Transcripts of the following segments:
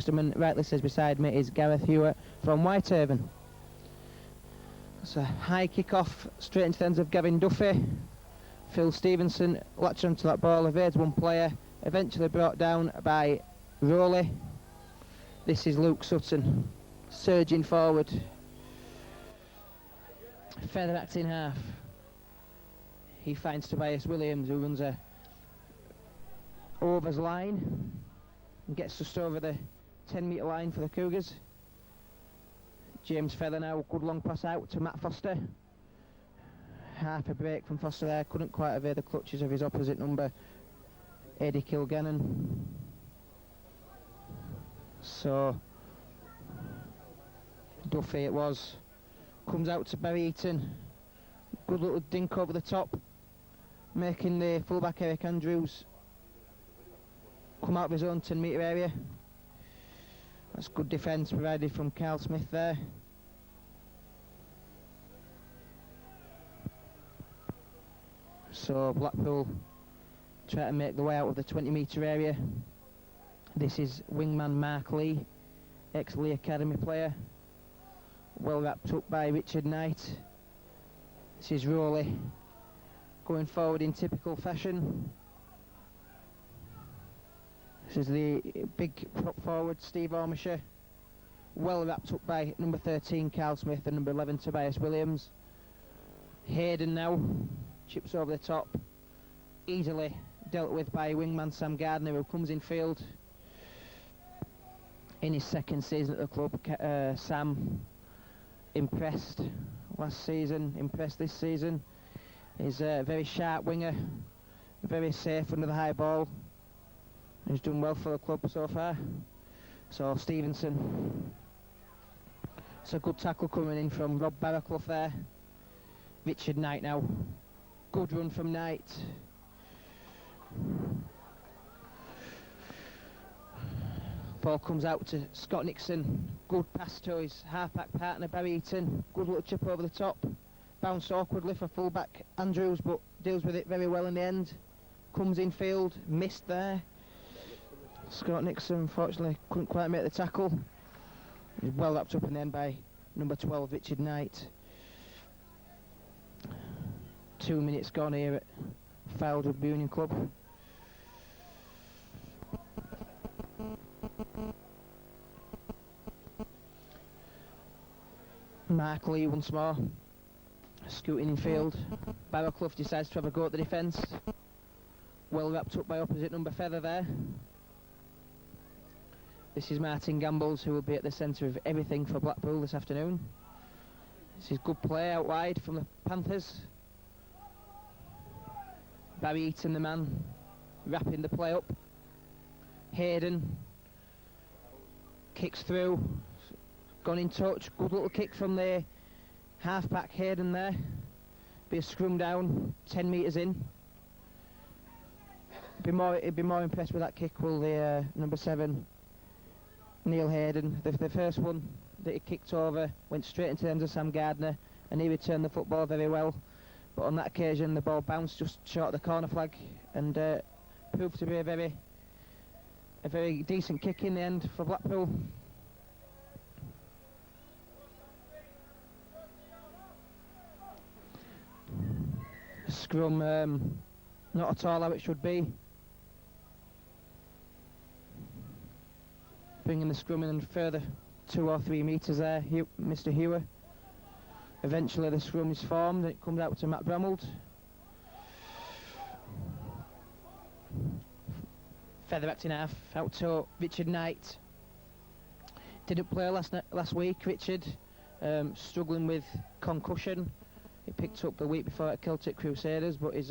Postman rightly says beside me is Gareth Hewitt from Whitehaven. It's a high kick-off straight into the hands of Gavin Duffy. Phil Stevenson latched onto that ball, evades one player, eventually brought down by Rowley. This is Luke Sutton surging forward. Feather acting half. He finds Tobias Williams, who runs a overs line and gets just over the 10-metre line for the Cougars. James Feather now, good long pass out to Matt Foster. Half a break from Foster there, couldn't quite evade the clutches of his opposite number, Eddie Kilgannon. So, Duffy it was, comes out to Barry Eaton, good little dink over the top, making the fullback Eric Andrews come out of his own 10-metre area. That's good defence provided from Carl Smith there. So Blackpool try to make the way out of the 20-metre area. This is wingman Mark Lee, ex-Lee Academy player. Well wrapped up by Richard Knight. This is Rowley going forward in typical fashion. This is the big prop forward, Steve Ormisher. Well wrapped up by number 13, Carl Smith, and number 11, Tobias Williams. Hayden now chips over the top. Easily dealt with by wingman Sam Gardner, who comes in field. In his second season at the club, Sam impressed last season, impressed this season. He's a very sharp winger, very safe under the high ball. He's done well for the club so far. So Stevenson. It's a good tackle coming in from Rob Barraclough there. Richard Knight now. Good run from Knight. Ball comes out to Scott Nixon. Good pass to his half-back partner Barry Eaton. Good little chip over the top. Bounced awkwardly for full-back Andrews, but deals with it very well in the end. Comes in field, missed there. Scott Nixon unfortunately couldn't quite make the tackle. He's well wrapped up in the end by number 12 Richard Knight. 2 minutes gone here at Fylde Rugby Union Club. Mark Lee once more, scooting in field. Barraclough decides to have a go at the defence. Well wrapped up by opposite number Feather there. This is Martin Gambles, who will be at the centre of everything for Blackpool this afternoon. This is good play out wide from the Panthers. Barry Eaton, the man, wrapping the play up. Hayden kicks through, gone in touch. Good little kick from the half-back Hayden there. Be a scrum down, 10 metres in. Be more impressed with that kick will the number 7 Neil Hayden. The first one that he kicked over went straight into the hands of Sam Gardner, and he returned the football very well. But on that occasion, the ball bounced just short of the corner flag, and proved to be a very decent kick in the end for Blackpool. Scrum not at all how it should be. Bringing the scrum in further 2 or 3 metres there, Mr. Hewer. Eventually the scrum is formed and it comes out to Matt Bramwell. Feather acting half, out to Richard Knight. Didn't play last week, Richard. Struggling with concussion. He picked up the week before at Celtic Crusaders, but is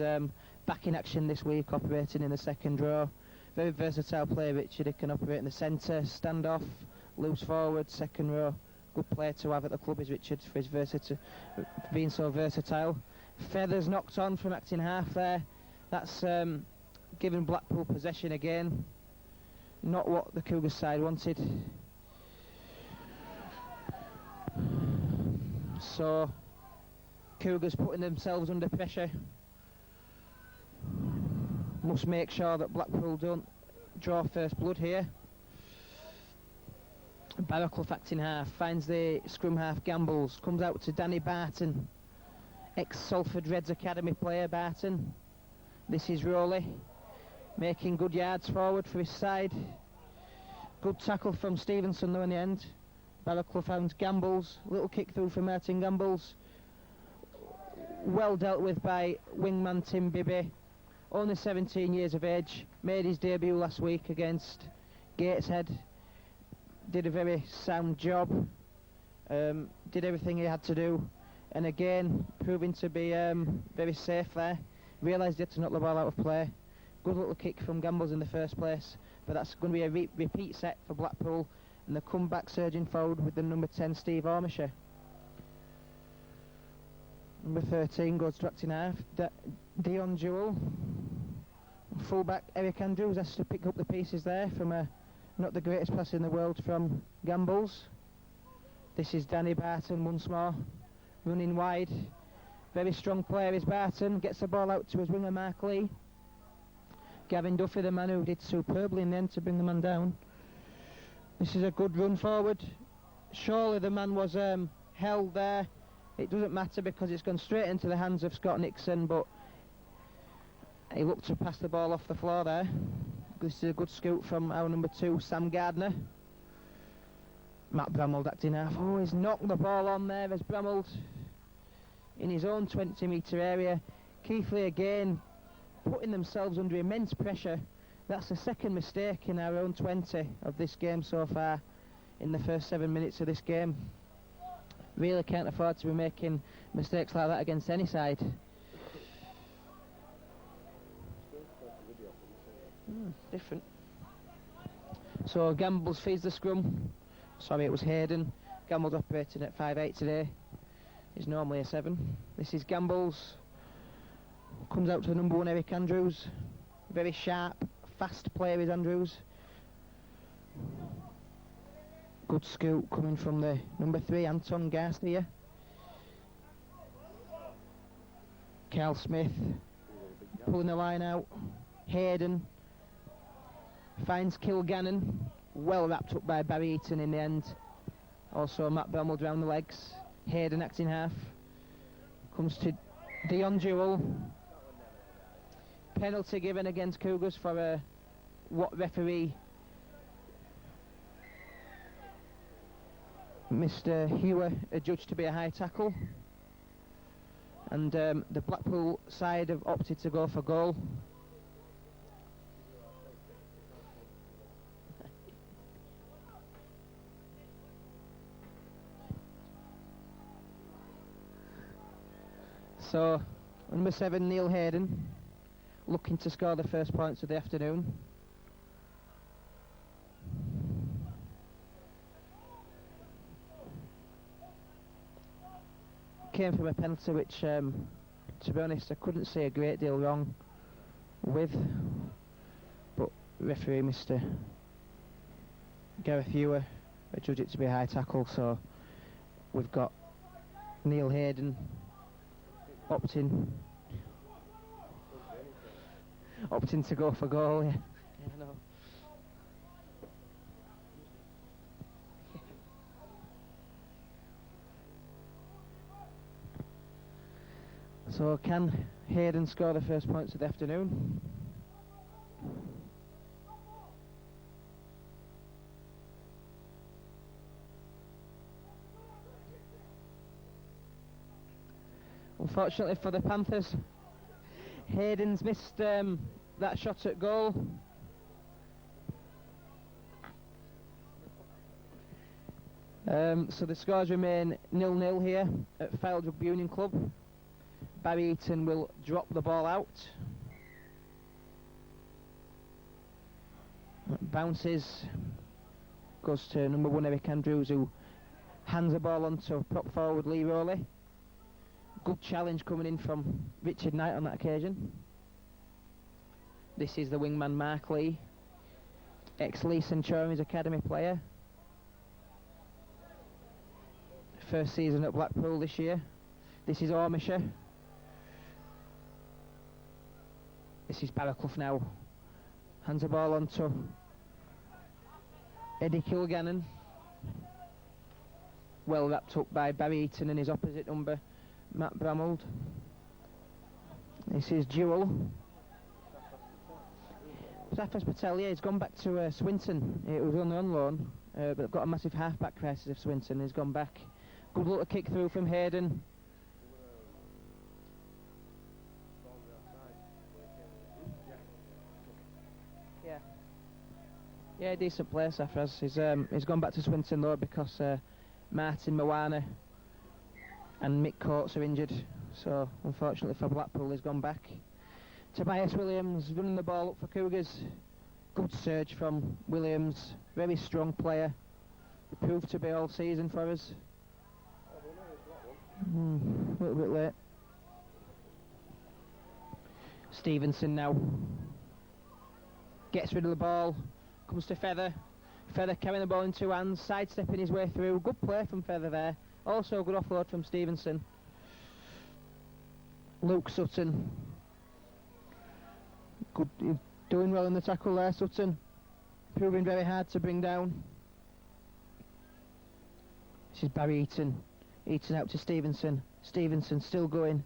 back in action this week, operating in the second row. Very versatile player, Richard. He can operate in the centre, stand off, loose forward, second row. Good player to have at the club is Richard for his being so versatile. Feathers knocked on from acting half there. That's given Blackpool possession again. Not what the Cougars side wanted. So Cougars putting themselves under pressure. Must make sure that Blackpool don't draw first blood here. Barraclough acting half, finds the scrum half, gambles, comes out to Danny Barton, ex-Salford Reds Academy player Barton. This is Rowley, making good yards forward for his side. Good tackle from Stevenson though in the end. Barraclough found Gambles, little kick through for Martin Gambles. Well dealt with by wingman Tim Bibby, only 17 years of age, made his debut last week against Gateshead. Did a very sound job, did everything he had to do, and again proving to be very safe there. Realised he had to knock the ball out of play. Good little kick from Gambles in the first place, but that's going to be a repeat set for Blackpool, and the comeback surging forward with the number 10 Steve Ormisher. Number 13 goes to acting half, Dion Jewell. Fullback Eric Andrews has to pick up the pieces there from not the greatest pass in the world from Gambles. This is Danny Barton once more, running wide. Very strong player is Barton, gets the ball out to his winger Mark Lee. Gavin Duffy, the man who did superbly in the end to bring the man down. This is a good run forward. Surely the man was held there. It doesn't matter because it's gone straight into the hands of Scott Nixon, but he looked to pass the ball off the floor there. This is a good scoop from our number 2, Sam Gardner. Matt Bramald acting half. Oh, he's knocked the ball on there as Bramald in his own 20-metre area. Keighley again putting themselves under immense pressure. That's the second mistake in our own 20 of this game so far in the first 7 minutes of this game. Really can't afford to be making mistakes like that against any side. Different. So Gambles feeds the scrum. Sorry, it was Hayden. Gambles operating at 5'8" today. He's normally a 7. This is Gambles. Comes out to the number 1 Eric Andrews. Very sharp, fast player is Andrews. Good scoop coming from the number 3 Anton Garcia. Carl Smith pulling the line out. Hayden finds Kilgannon, well wrapped up by Barry Eaton in the end. Also Matt Bramwell round the legs. Hayden acting half. Comes to Dion Jewell. Penalty given against Cougars for what referee Mr. Hewer adjudged to be a high tackle. And the Blackpool side have opted to go for goal. So, number 7, Neil Hayden, looking to score the first points of the afternoon. Came from a penalty which, to be honest, I couldn't see a great deal wrong with, but referee Mr. Gareth Ewer adjudged it to be a high tackle, so we've got Neil Hayden opting to go for goal. Yeah, I know. So can Hayden score the first points of the afternoon? Unfortunately for the Panthers, Hayden's missed that shot at goal. So the scores remain 0-0 here at Fylde Rugby Union Club. Barry Eaton will drop the ball out. Bounces, goes to number 1 Eric Andrews, who hands the ball on to prop forward Lee Rowley. Good challenge coming in from Richard Knight on that occasion. This is the wingman Mark Lee, ex-Lee Centurions Academy player. First season at Blackpool this year. This is Ormisher. This is Barraclough now. Hands the ball on to Eddie Kilgannon. well wrapped up by Barry Eaton and his opposite number, Matt Bramald. This is Jewel. Zafras Patel, yeah, he's gone back to Swinton. It was only on loan, but they've got a massive half-back crisis of Swinton. He's gone back. Good little kick through from Hayden. Yeah, decent player, Zafras. He's gone back to Swinton though because Martin Moana and Mick Coates are injured. So unfortunately for Blackpool, he's gone back. Tobias Williams running the ball up for Cougars. Good surge from Williams. Very strong player. He proved to be all season for us. A little bit late. Stevenson now. Gets rid of the ball. Comes to Feather. Feather carrying the ball in two hands. Sidestepping his way through. Good play from Feather there. Also a good offload from Stevenson. Luke Sutton. Good, doing well in the tackle there, Sutton. Proving very hard to bring down. This is Barry Eaton. Eaton out to Stevenson. Stevenson still going.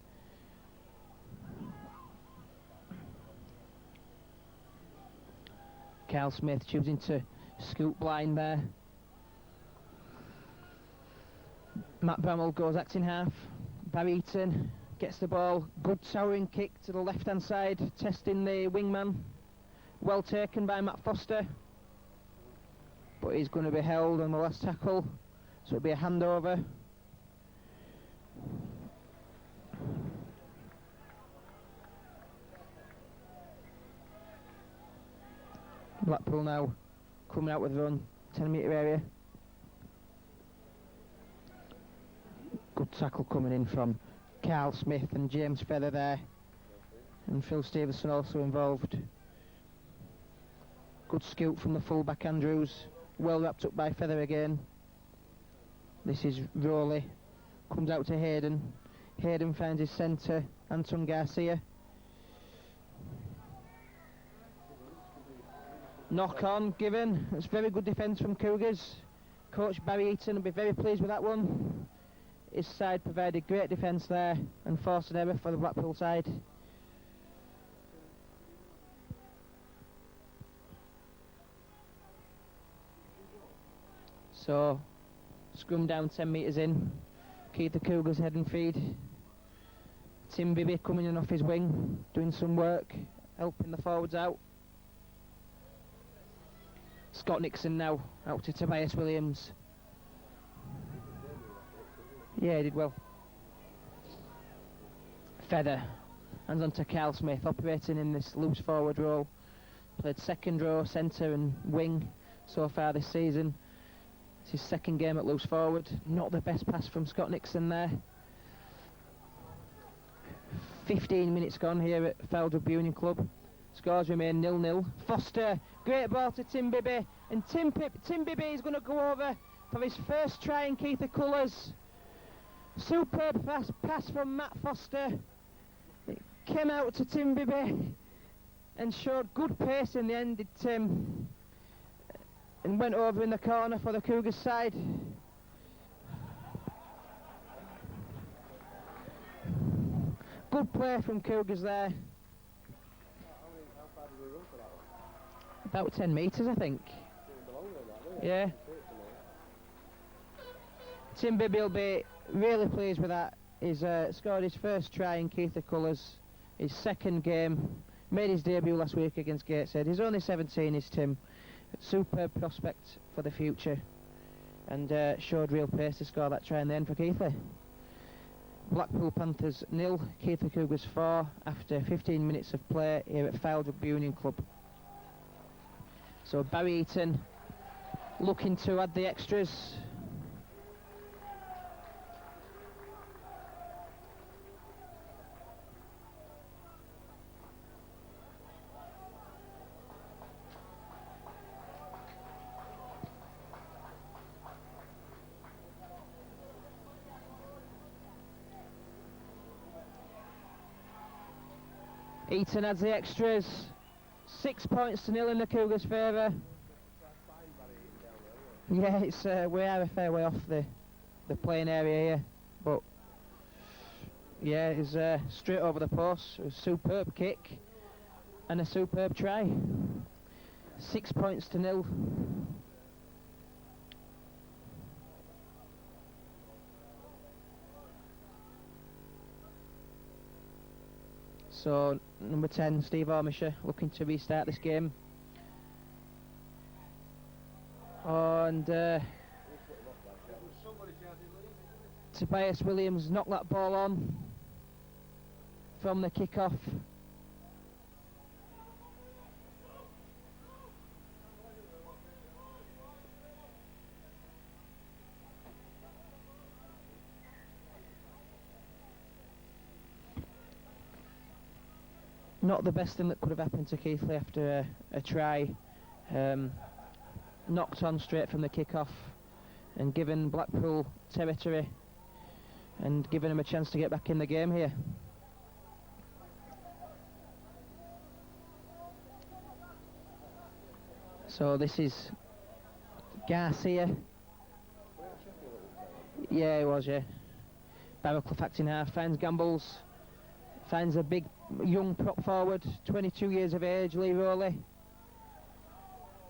Carl Smith choosing to scoot blind there. Matt Bramall goes acting half. Barry Eaton gets the ball. Good towering kick to the left hand side, testing the wingman. Well taken by Matt Foster, but he's going to be held on the last tackle, so it'll be a handover. Blackpool now coming out with their own 10-metre area. Good tackle coming in from Carl Smith and James Feather there, and Phil Stevenson also involved. Good scoop from the fullback Andrews, well wrapped up by Feather again. This is Rowley, comes out to Hayden. Hayden finds his centre, Anton Garcia. Knock on given. It's very good defence from Cougars. Coach Barry Eaton will be very pleased with that one. His side provided great defence there and forced an error for the Blackpool side. So, scrum down 10 metres in. Keep the Cougars head and feed. Tim Bibby coming in off his wing, doing some work, helping the forwards out. Scott Nixon now, out to Tobias Williams. Yeah, he did well. Feather, hands on to Carl Smith, operating in this loose forward role. Played second row, centre and wing so far this season. It's his second game at loose forward. Not the best pass from Scott Nixon there. 15 minutes gone here at Fowler Union Club. Scores remain 0-0. Foster, great ball to Tim Bibby, and Tim Bibby is going to go over for his first try in Keitha colours. Superb pass from Matt Foster. It came out to Tim Bibby and showed good pace in the end, did Tim, and went over in the corner for the Cougars side. Good play from Cougars there. About 10 metres, I think. Yeah. Tim Bibby will be really pleased with that. He's scored his first try in Keitha colours, his second game, made his debut last week against Gateshead. He's only 17, is Tim. Superb prospect for the future, and showed real pace to score that try in the end for Keitha. Blackpool Panthers 0, Keitha Cougars 4 after 15 minutes of play here at Fylde Rugby Union Club. So Barry Eaton looking to add the extras. Eaton adds the extras. 6 points to 0 in the Cougars' favour. Yeah, it's we are a fair way off the the playing area here, but yeah, it was straight over the post. It was a superb kick and a superb try. 6 points to 0. So number 10, Steve Ormisher, looking to restart this game. And Tobias Williams knocked that ball on from the kick-off. Not the best thing that could have happened to Keighley after a try. Knocked on straight from the kick-off and given Blackpool territory and given him a chance to get back in the game here. So this is Garcia. Yeah, he was, yeah. Barrowclough acting half, finds Gambles, finds a big young prop forward, 22 years of age, Lee Rowley.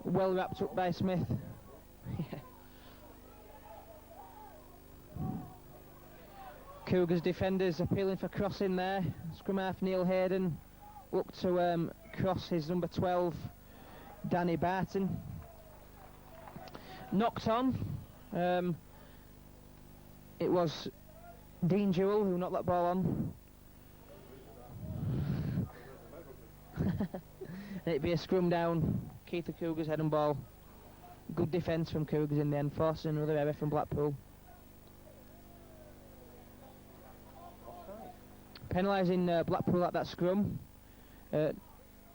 Well wrapped up by Smith. Yeah. Cougars defenders appealing for crossing there. Scrum half Neil Hayden look to cross his number 12, Danny Barton. Knocked on. It was Dean Jewell who knocked that ball on. It'd be a scrum down. Keighley Cougars head and ball. Good defence from Cougars in the end, forcing another error from Blackpool. Penalising Blackpool at that scrum.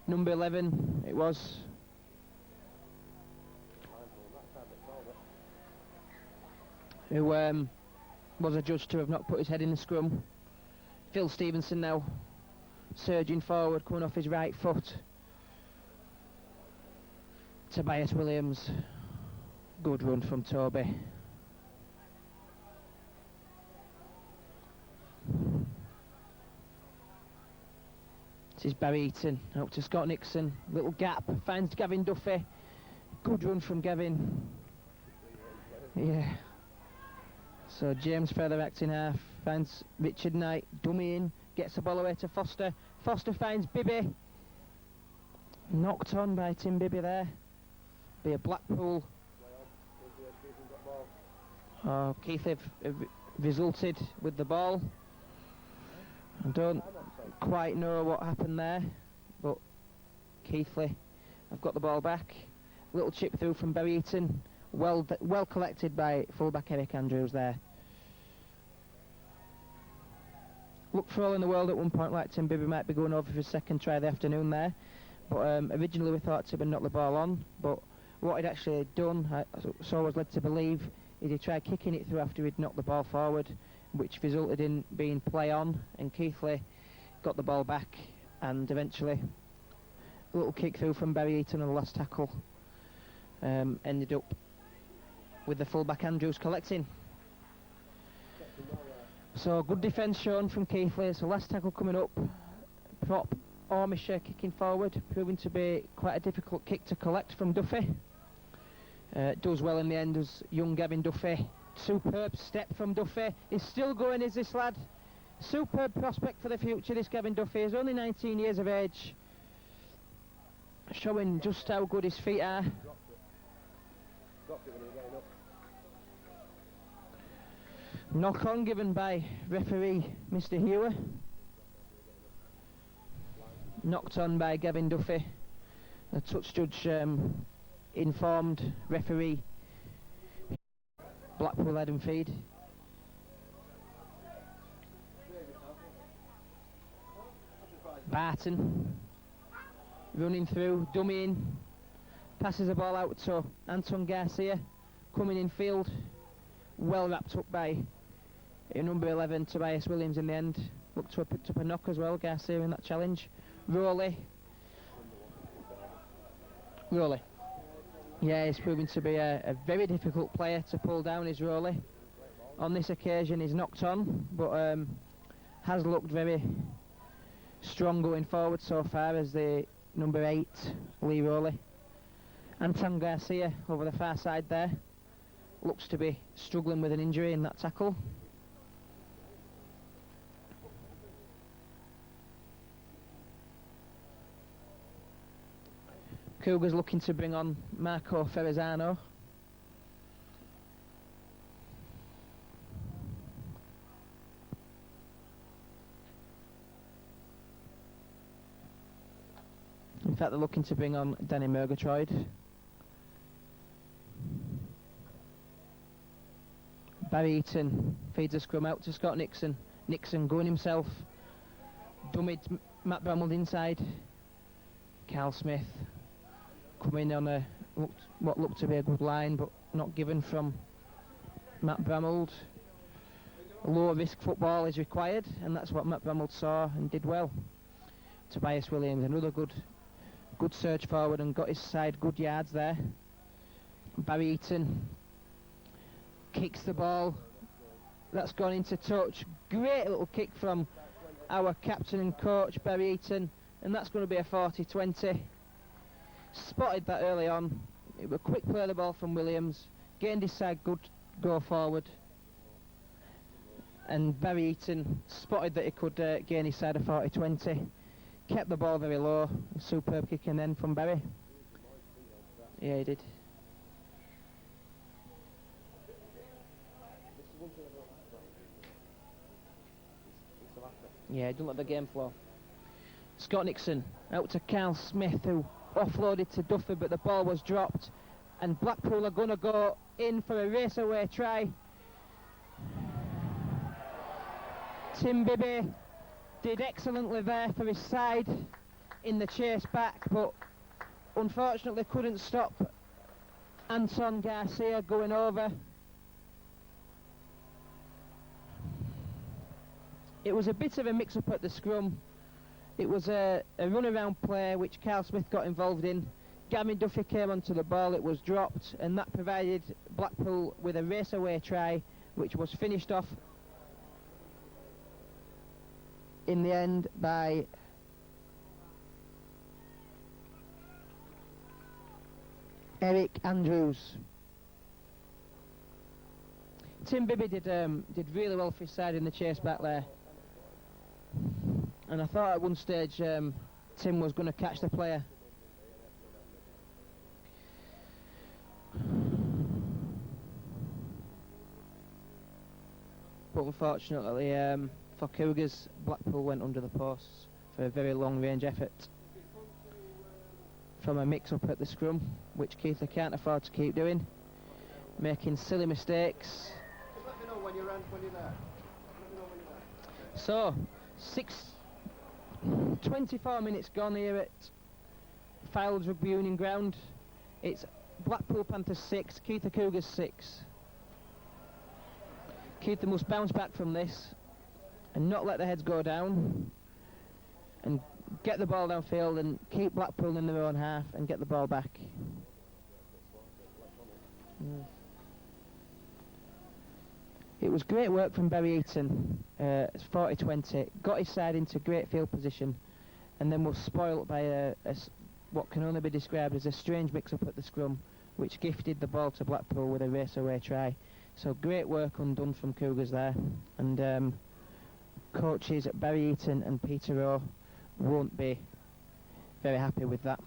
Number 11 it was. Who was adjudged to have not put his head in the scrum. Phil Stevenson now surging forward, coming off his right foot. Tobias Williams, good run from Toby. This is Barry Eaton, out to Scott Nixon, little gap, finds Gavin Duffy, good run from Gavin. Yeah. So James Feather acting half, finds Richard Knight, dummy in, gets the ball away to Foster. Foster finds Bibby. Knocked on by Tim Bibby there. Be a Blackpool. Oh, Keighley have resulted with the ball. I don't quite know what happened there, but Keighley have got the ball back. Little chip through from Barry Eaton. Well collected by fullback Eric Andrews there. Looked for all in the world at one point like Tim Bibby might be going over for his second try of the afternoon there, but originally we thought Tim had knocked the ball on, but what he'd actually done, so I was led to believe, is he tried kicking it through after he'd knocked the ball forward, which resulted in being play on, and Keighley got the ball back, and eventually a little kick through from Barry Eaton on the last tackle ended up with the fullback Andrews collecting. So good defence shown from Keighley. So last tackle coming up, prop Ormisher kicking forward, proving to be quite a difficult kick to collect from Duffy. Does well in the end as young Gavin Duffy. Superb step from Duffy. He's still going, is this lad? Superb prospect for the future, this Gavin Duffy. He's only 19 years of age, showing just how good his feet are. Knock on given by referee Mr. Hewer. Knocked on by Gavin Duffy. The touch judge informed referee Blackpool head and feed. Barton running through, dummying, passes the ball out to Anton Garcia, coming in field, well wrapped up by number 11 Tobias Williams in the end. Looked to have picked up a knock as well, Garcia in that challenge. Rowley. Yeah, he's proving to be a very difficult player to pull down, is Rowley. On this occasion he's knocked on, but has looked very strong going forward so far as the number 8, Lee Rowley. Anton Garcia over the far side there looks to be struggling with an injury in that tackle. Cougars looking to bring on Marco Ferrazzano. In fact, they're looking to bring on Danny Murgatroyd. Barry Eaton feeds a scrum out to Scott Nixon. Nixon going himself. Dummied Matt Bramwell inside. Carl Smith coming on what looked to be a good line, but not given from Matt Bramwell. Low risk football is required, and that's what Matt Bramwell saw and did well. Tobias Williams, another good surge forward, and got his side good yards there. Barry Eaton kicks the ball. That's gone into touch. Great little kick from our captain and coach, Barry Eaton, and that's going to be a 40-20. Spotted that early on. It was a quick play of the ball from Williams. Gained his side good go forward. And Barry Eaton spotted that he could gain his side a 40-20. Kept the ball very low. Superb kicking then from Barry. Yeah, he did. Yeah, he didn't let the game flow. Scott Nixon out to Carl Smith, who offloaded to Duffy, but the ball was dropped. And Blackpool are going to go in for a race-away try. Tim Bibby did excellently there for his side in the chase back, but unfortunately couldn't stop Anton Garcia going over. It was a bit of a mix-up at the scrum. It was a run-around play which Carl Smith got involved in. Gavin Duffy came onto the ball, it was dropped, and that provided Blackpool with a race-away try, which was finished off in the end by Eric Andrews. Tim Bibby did really well for his side in the chase back there, and I thought at one stage Tim was going to catch the player. But unfortunately for Cougars, Blackpool went under the posts for a very long range effort from a mix-up at the scrum, which Keighley can't afford to keep doing, making silly mistakes. Just let me know when you're there. So, 24 minutes gone here at Files Rugby Union Ground. It's Blackpool Panthers 6, Keighley Cougars 6. Keighley must bounce back from this and not let the heads go down and get the ball downfield and keep Blackpool in their own half and get the ball back. It was great work from Barry Eaton. It's 40-20, got his side into great field position, and then was spoilt by what can only be described as a strange mix-up at the scrum, which gifted the ball to Blackpool with a race-away try. So great work undone from Cougars there, and coaches Barry Eaton and Peter Rowe won't be very happy with that.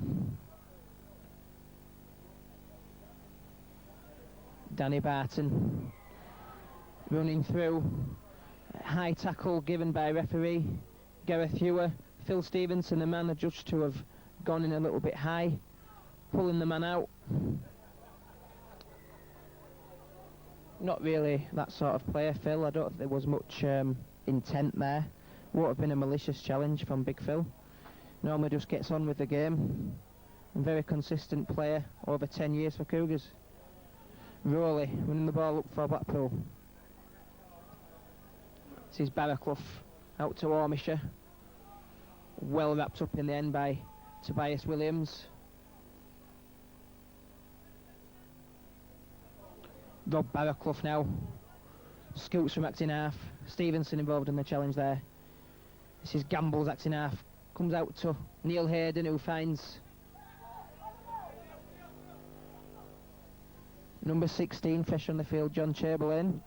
Danny Barton running through, high tackle given by referee Gareth Hewer. Phil Stevenson, the man adjudged to have gone in a little bit high, pulling the man out. Not really that sort of player, Phil. I don't think there was much intent there. Would have been a malicious challenge from Big Phil. Normally just gets on with the game. And very consistent player over 10 years for Cougars. Rowley running the ball up for Blackpool. This is Barraclough out to Ormisher. Well wrapped up in the end by Tobias Williams. Rob Barraclough now Scoots from acting half. Stevenson involved in the challenge there. This is Gamble's acting half. Comes out to Neil Hayden, who finds number 16 fresh on the field, John Chamberlain.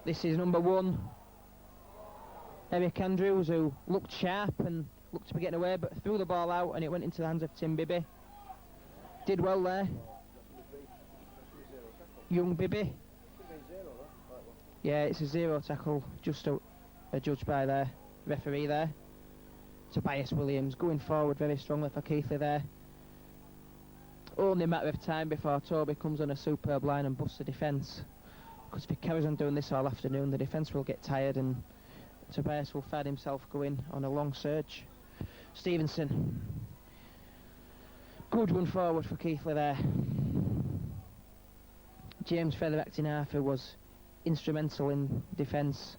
This is number 1, Eric Andrews, who looked sharp and looked to be getting away, but threw the ball out and it went into the hands of Tim Bibby. Did well there. Young Bibby. Yeah, it's a 0 tackle, just judged by the referee there. Tobias Williams going forward very strongly for Keighley there. Only a matter of time before Toby comes on a superb line and busts the defence. Because if he carries on doing this all afternoon, the defence will get tired and Tobias will find himself going on a long surge. Stevenson. Good run forward for Keighley there. James Feather acting half, who was instrumental in defence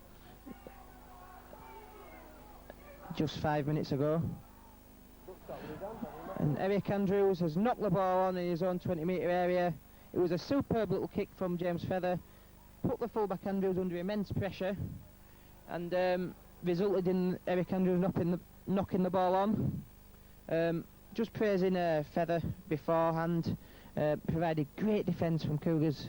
just 5 minutes ago. And Eric Andrews has knocked the ball on in his own 20-metre area. It was a superb little kick from James Feather. Put the fullback Andrews under immense pressure and resulted in Eric Andrews knocking the ball on. Just praising Feather beforehand. Provided great defence from Cougars.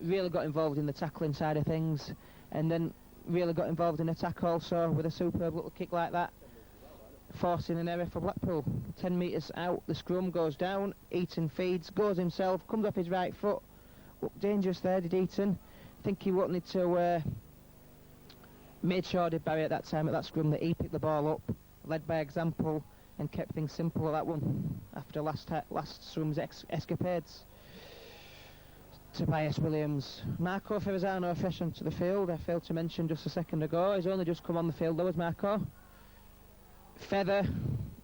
Really got involved in the tackling side of things, and then really got involved in attack also with a superb little kick like that, forcing an error for Blackpool. 10 metres out, the scrum goes down. Eaton feeds, goes himself, comes off his right foot. Looked dangerous there, did Eaton. I think he wanted to made sure did Barry at that time at that scrum that he picked the ball up, led by example, and kept things simple at that one after last scrum's escapades. Tobias Williams. Marco Ferrazano fresh onto the field. I failed to mention just a second ago. He's only just come on the field though, as Marco. Feather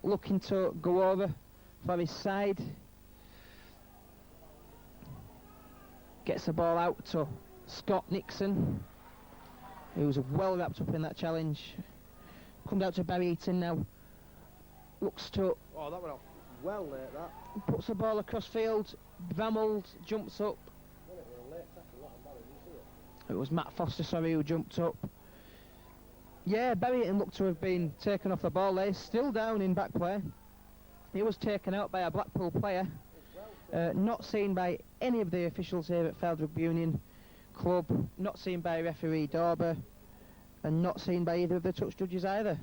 looking to go over for his side. Gets the ball out to Scott Nixon, who's well wrapped up in that challenge. Comes out to Barry Eaton now. Looks to... Oh, that went off well late, that. Puts the ball across field. Bramald jumps up. It was Matt Foster, sorry, who jumped up. Yeah, Barry Eaton looked to have been taken off the ball there. Still down in back play. He was taken out by a Blackpool player. Not seen by any of the officials here at Feld Rugby Union Club. Not seen by referee Dorber. And not seen by either of the touch judges either.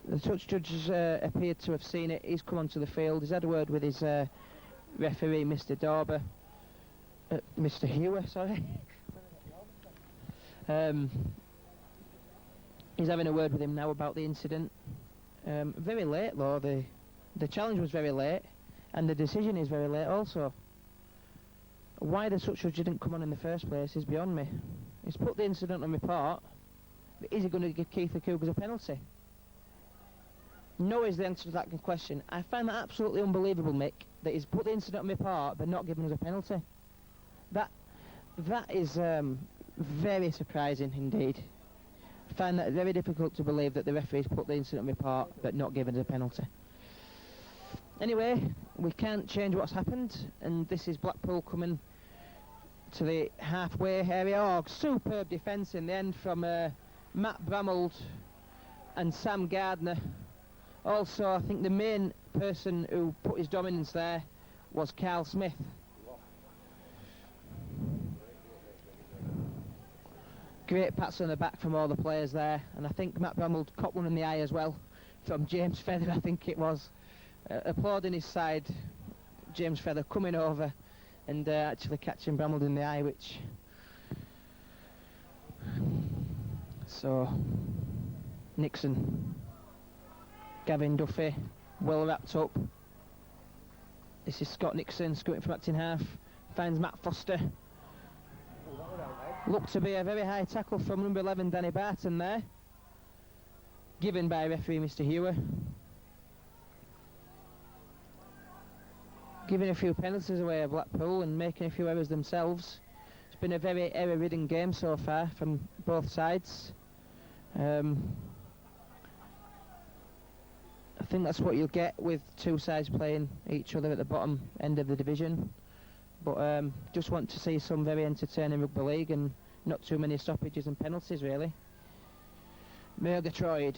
The touch judges appeared to have seen it. He's come onto the field. He's had a word with his referee, Mr. Dorber. Mr. Hewer, sorry. He's having a word with him now about the incident. Very late though. The challenge was very late, and the decision is very late also. Why the touch judge didn't come on in the first place is beyond me. He's put the incident on report, but is he going to give Keighley Cougars a penalty? No is the answer to that question. I find that absolutely unbelievable, Mick, that he's put the incident on report but not given us a penalty. That is very surprising indeed. I find that very difficult to believe that the referee's put the incident on report but not given us a penalty. Anyway, we can't change what's happened, and this is Blackpool coming to the halfway area. Oh, superb defence in the end from Matt Bramald and Sam Gardner. Also, I think the main person who put his dominance there was Carl Smith. Great pats on the back from all the players there, and I think Matt Bramald caught one in the eye as well from James Feather, I think it was. Applauding his side, James Feather coming over and actually catching Bramald in the eye, which... So, Nixon, Gavin Duffy, well wrapped up. This is Scott Nixon, scooting from acting half, finds Matt Foster. Looked to be a very high tackle from number 11, Danny Barton there. Given by referee Mr. Hewer. Giving a few penalties away at Blackpool and making a few errors themselves. It's been a very error-ridden game so far from both sides. I think that's what you'll get with two sides playing each other at the bottom end of the division. But just want to see some very entertaining rugby league and not too many stoppages and penalties, really. Murgatroyd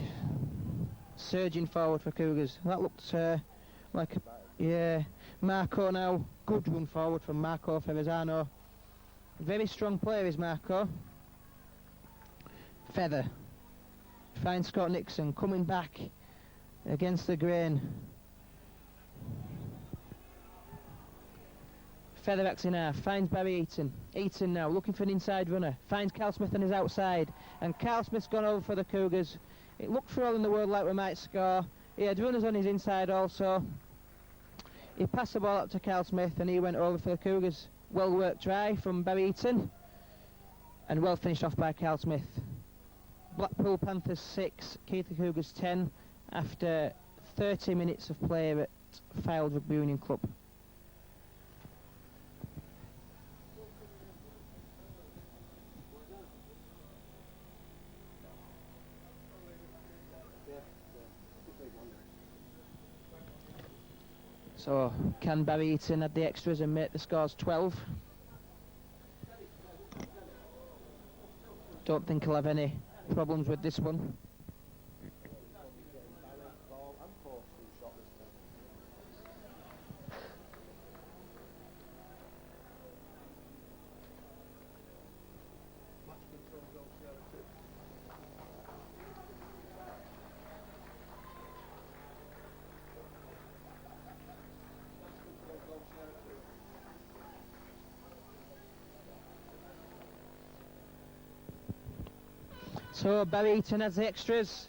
surging forward for Cougars. That looked like yeah. Marco now, good run forward from Marco Ferrazano. Very strong player is Marco. Feather finds Scott Nixon coming back against the grain. Feather backs in half, finds Barry Eaton. Eaton now looking for an inside runner, finds Carl Smith on his outside, and Carl Smith's gone over for the Cougars. It looked for all in the world like we might score. He had runners on his inside also. He passed the ball up to Carl Smith and he went over for the Cougars. Well worked try from Barry Eaton and well finished off by Carl Smith. Blackpool Panthers 6, Keighley Cougars 10 after 30 minutes of play at Fylde Rugby Union Club. So, can Barry Eaton add the extras and make the scores 12? Don't think he'll have any problems with this one. So Barry Eaton adds the extras.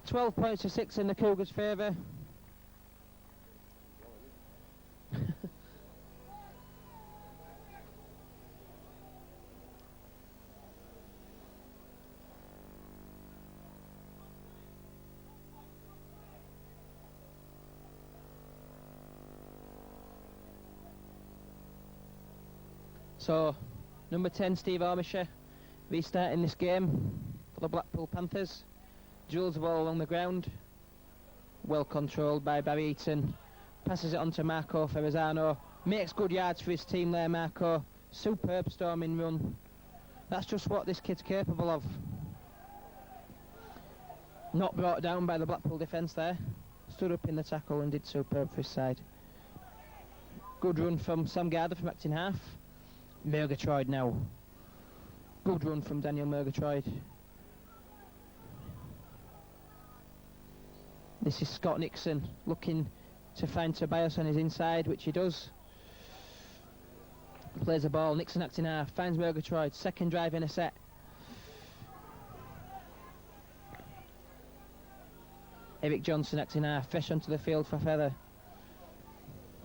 12 points to 6 in the Cougars' favour. So, number 10, Steve Ormisher, restarting this game for the Blackpool Panthers. Drills the ball along the ground. Well controlled by Barry Eaton. Passes it on to Marco Ferrazano. Makes good yards for his team there, Marco. Superb storming run. That's just what this kid's capable of. Not brought down by the Blackpool defence there. Stood up in the tackle and did superb for his side. Good run from Sam Gardner from acting half. Murgatroyd now. Good run from Daniel Murgatroyd. This is Scott Nixon looking to find Tobias on his inside, which he does. Plays the ball, Nixon acting half, finds Murgatroyd, second drive in a set. Eric Johnson acting half, fresh onto the field for Feather.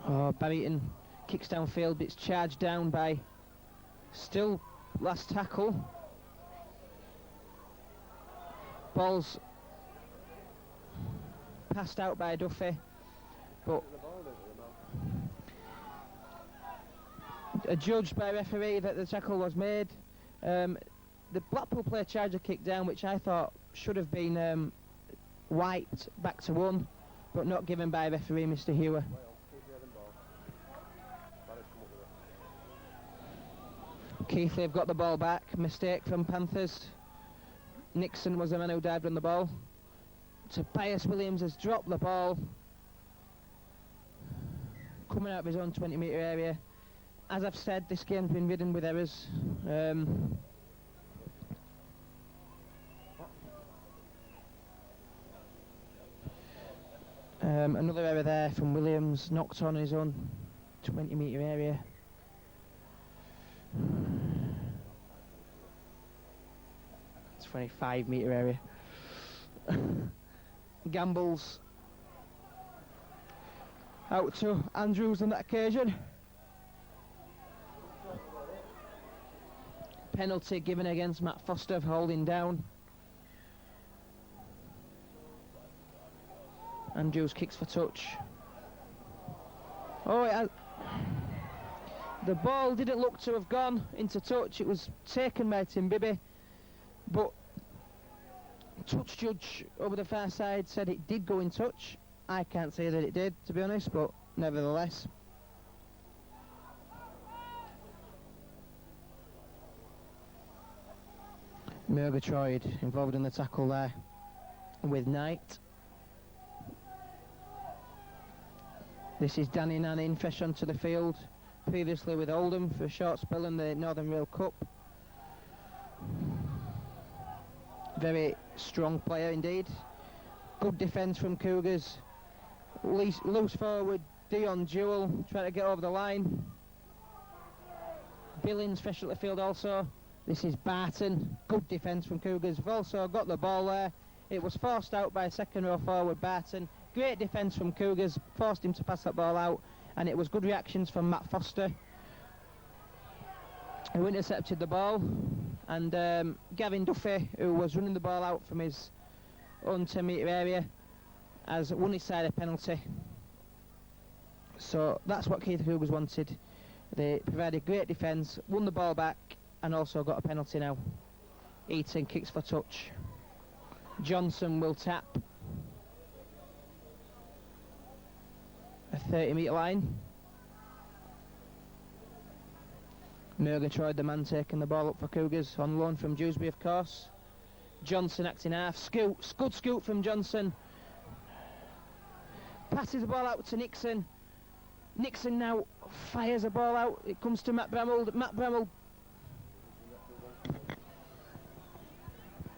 Oh, Barrington kicks downfield, but it's charged down by still last tackle. Ball's passed out by Duffy, but adjudged by referee that the tackle was made. The Blackpool player charged a kick down, which I thought should have been wiped back to 1, but not given by referee Mr. Hewer. Keighley have got the ball back. Mistake from Panthers. Nixon was the man who dived on the ball. Tobias Williams has dropped the ball. Coming out of his own 20-metre area. As I've said, this game's been ridden with errors. Another error there from Williams, knocked on his own 20-metre area. It's 25-metre area. Gambles out to Andrews on that occasion. Penalty given against Matt Foster for holding down. Andrews kicks for touch. Oh, the ball didn't look to have gone into touch. It was taken by Tim Bibby, but touch judge over the far side said it did go in touch. I can't say that it did, to be honest, but nevertheless. Murgatroyd involved in the tackle there with Knight. This is Danny Nannin, fresh onto the field, previously with Oldham for a short spell in the Northern Rail Cup. Very strong player indeed. Good defence from Cougars. Loose forward Dion Jewell trying to get over the line. Billings fresh at the field also. This is Barton. Good defence from Cougars. We've also got the ball there. It was forced out by second row forward Barton. Great defence from Cougars. Forced him to pass that ball out. And it was good reactions from Matt Foster, who intercepted the ball. And Gavin Duffy, who was running the ball out from his own 10-metre area, has won his side a penalty. So that's what Keith Cougars wanted. They provided great defence, won the ball back, and also got a penalty now. Eaton kicks for touch. Johnson will tap. A 30-metre line. Murgatroyd, the man taking the ball up for Cougars, on loan from Dewsbury, of course. Johnson acting half. Scoot, good scoot from Johnson. Passes the ball out to Nixon. Nixon now fires the ball out. It comes to Matt Bramall. Matt Bramall.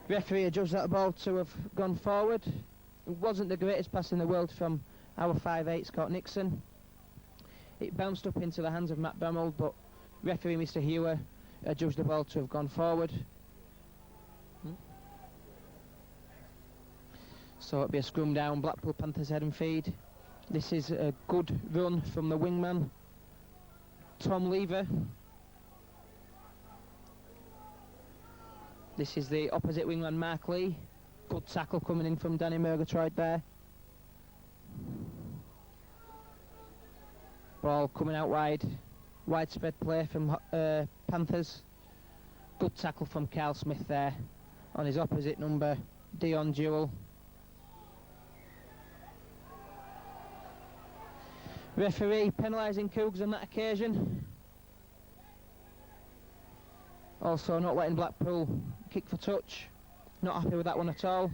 Referee adjudged that ball to have gone forward. It wasn't the greatest pass in the world from our 5'8" Scott Nixon. It bounced up into the hands of Matt Bramall, but referee Mr. Hewer adjudged the ball to have gone forward. So it'll be a scrum down, Blackpool Panthers head and feed. This is a good run from the wingman, Tom Lever. This is the opposite wingman, Mark Lee. Good tackle coming in from Danny Murgatroyd there. Ball coming out wide. Widespread play from Panthers. Good tackle from Carl Smith there on his opposite number, Dion Jewell. Referee penalising Cougs on that occasion. Also not letting Blackpool kick for touch. Not happy with that one at all.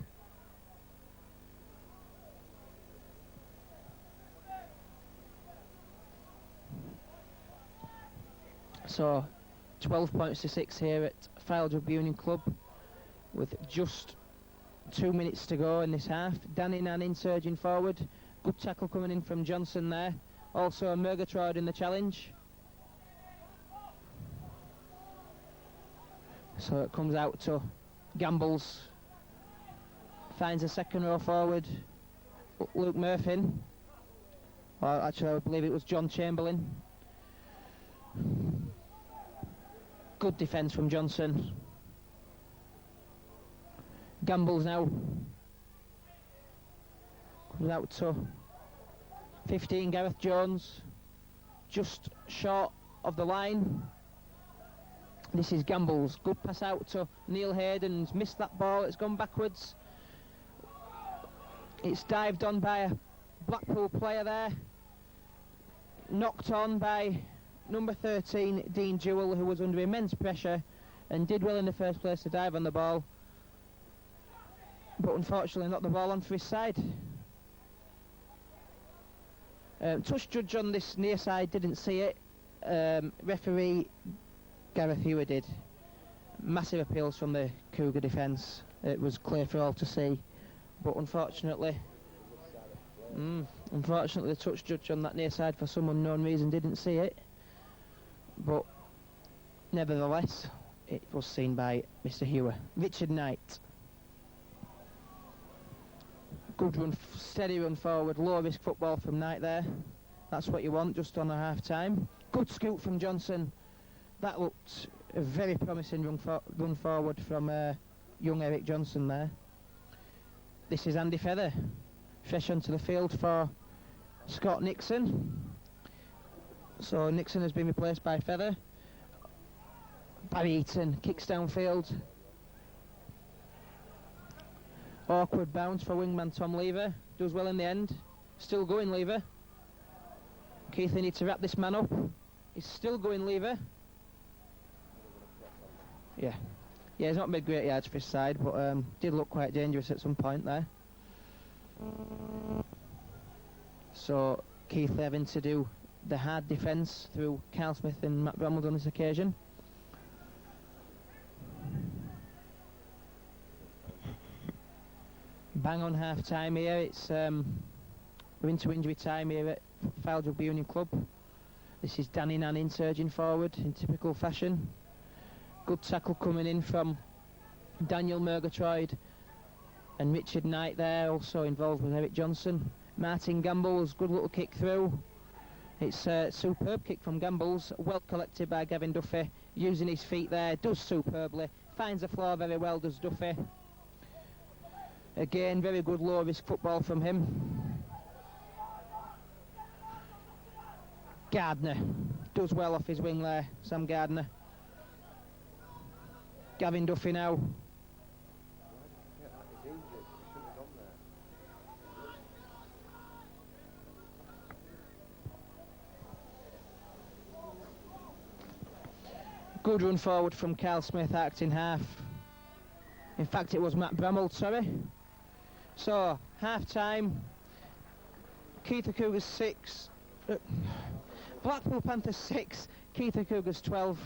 So 12 points to 6 here at Fylde Union Club with just 2 minutes to go in this half. Danny Nannin surging forward. Good tackle coming in from Johnson there. Also Murgatroyd in the challenge. So it comes out to Gambles. Finds a second row forward, Luke Murphy. Well, actually I believe it was John Chamberlain. Good defence from Johnson. Gambles now. Comes out to 15, Gareth Jones. Just short of the line. This is Gambles. Good pass out to Neil Hayden's missed that ball. It's gone backwards. It's dived on by a Blackpool player there. Knocked on by number 13, Dean Jewell, who was under immense pressure and did well in the first place to dive on the ball. But unfortunately not the ball on for his side. Touch judge on this near side didn't see it. Referee Gareth Hewer did. Massive appeals from the Cougar defence. It was clear for all to see, but unfortunately the touch judge on that near side for some unknown reason didn't see it. But nevertheless it was seen by Mr. Hewer. Richard Knight. Good run, steady run forward, low risk football from Knight there. That's what you want just on a half time. Good scoop from Johnson. That looked a very promising run forward from young Eric Johnson there. This is Andy Feather, fresh onto the field for Scott Nixon. So Nixon has been replaced by Feather. Barry Eaton kicks downfield. Awkward bounce for wingman Tom Lever. Does well in the end. Still going, Lever. Keithley needs to wrap this man up. He's still going, Lever. Yeah. Yeah, he's not made great yards for his side, but did look quite dangerous at some point there. So Keighley having to do the hard defence through Carl Smith and Matt Bramwell on this occasion. Bang on half time here. It's we're into injury time here at Fylde Rugby Union Club. This is Danny Nannin surging forward in typical fashion. Good tackle coming in from Daniel Murgatroyd and Richard Knight there, also involved with Eric Johnson. Martin Gamble's good little kick through. It's a superb kick from Gamble's, well collected by Gavin Duffy, using his feet there, does superbly, finds the floor very well, does Duffy. Again, very good low risk football from him. Gardner does well off his wing there, Sam Gardner. Gavin Duffy now. Good run forward from Carl Smith, arced in half. In fact, it was Matt Bramwell, sorry. So, half time. Keith Cougars 6. Blackpool Panthers 6. Keith Cougars 12.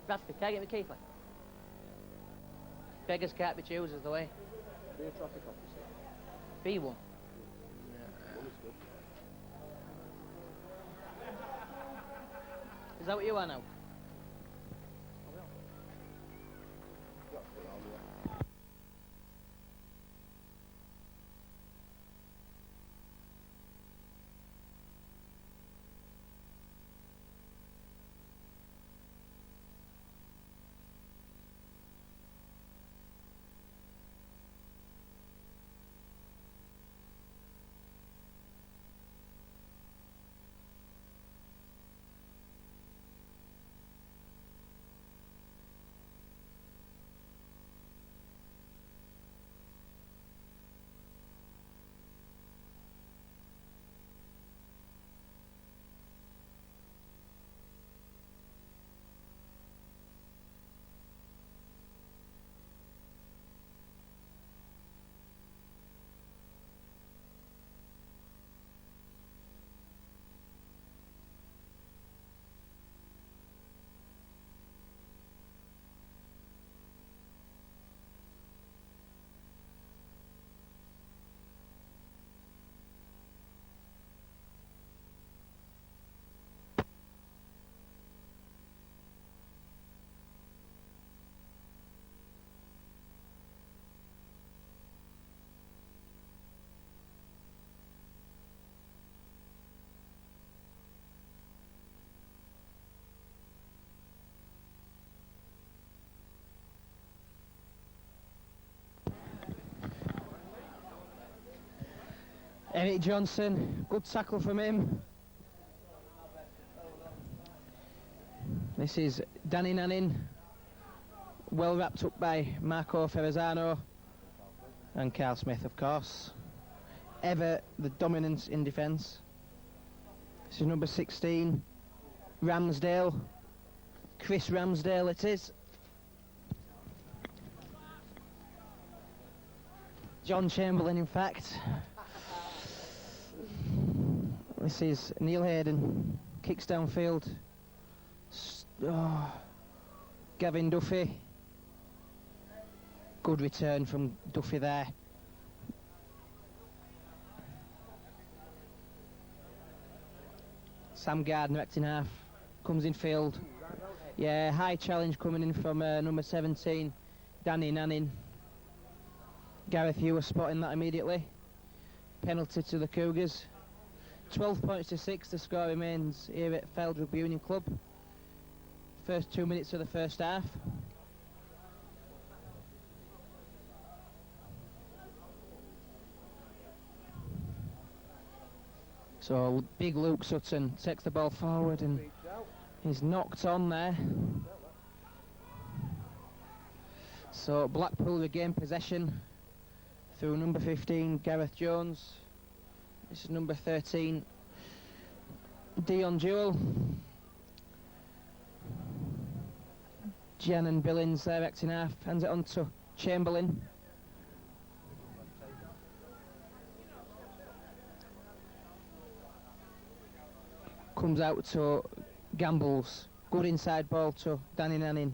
Bradford, can I get the Keighley? Beggars can't be choosers, the way. Be a traffic officer. Be one. Is that what you are now? Eric Johnson, good tackle from him. This is Danny Nannin, well wrapped up by Marco Ferrazzano and Carl Smith, of course. Ever the dominance in defence. This is number 16, Ramsdale, Chris Ramsdale it is. John Chamberlain, in fact. This is Neil Hayden, kicks downfield. Gavin Duffy. Good return from Duffy there. Sam Gardner acting half, comes in field. Yeah, high challenge coming in from number 17, Danny Nannin. Gareth, you were spotting that immediately. Penalty to the Cougars. 12 points to 6, the score remains here at Feld Rugby Union Club. First 2 minutes of the first half. So big Luke Sutton takes the ball forward and he's knocked on there. So Blackpool regain possession through number 15 Gareth Jones. This is number 13 Dion Jewell. Jan and Billings there acting half, hands it on to Chamberlain. Comes out to Gambles. Good inside ball to Danny Nanning.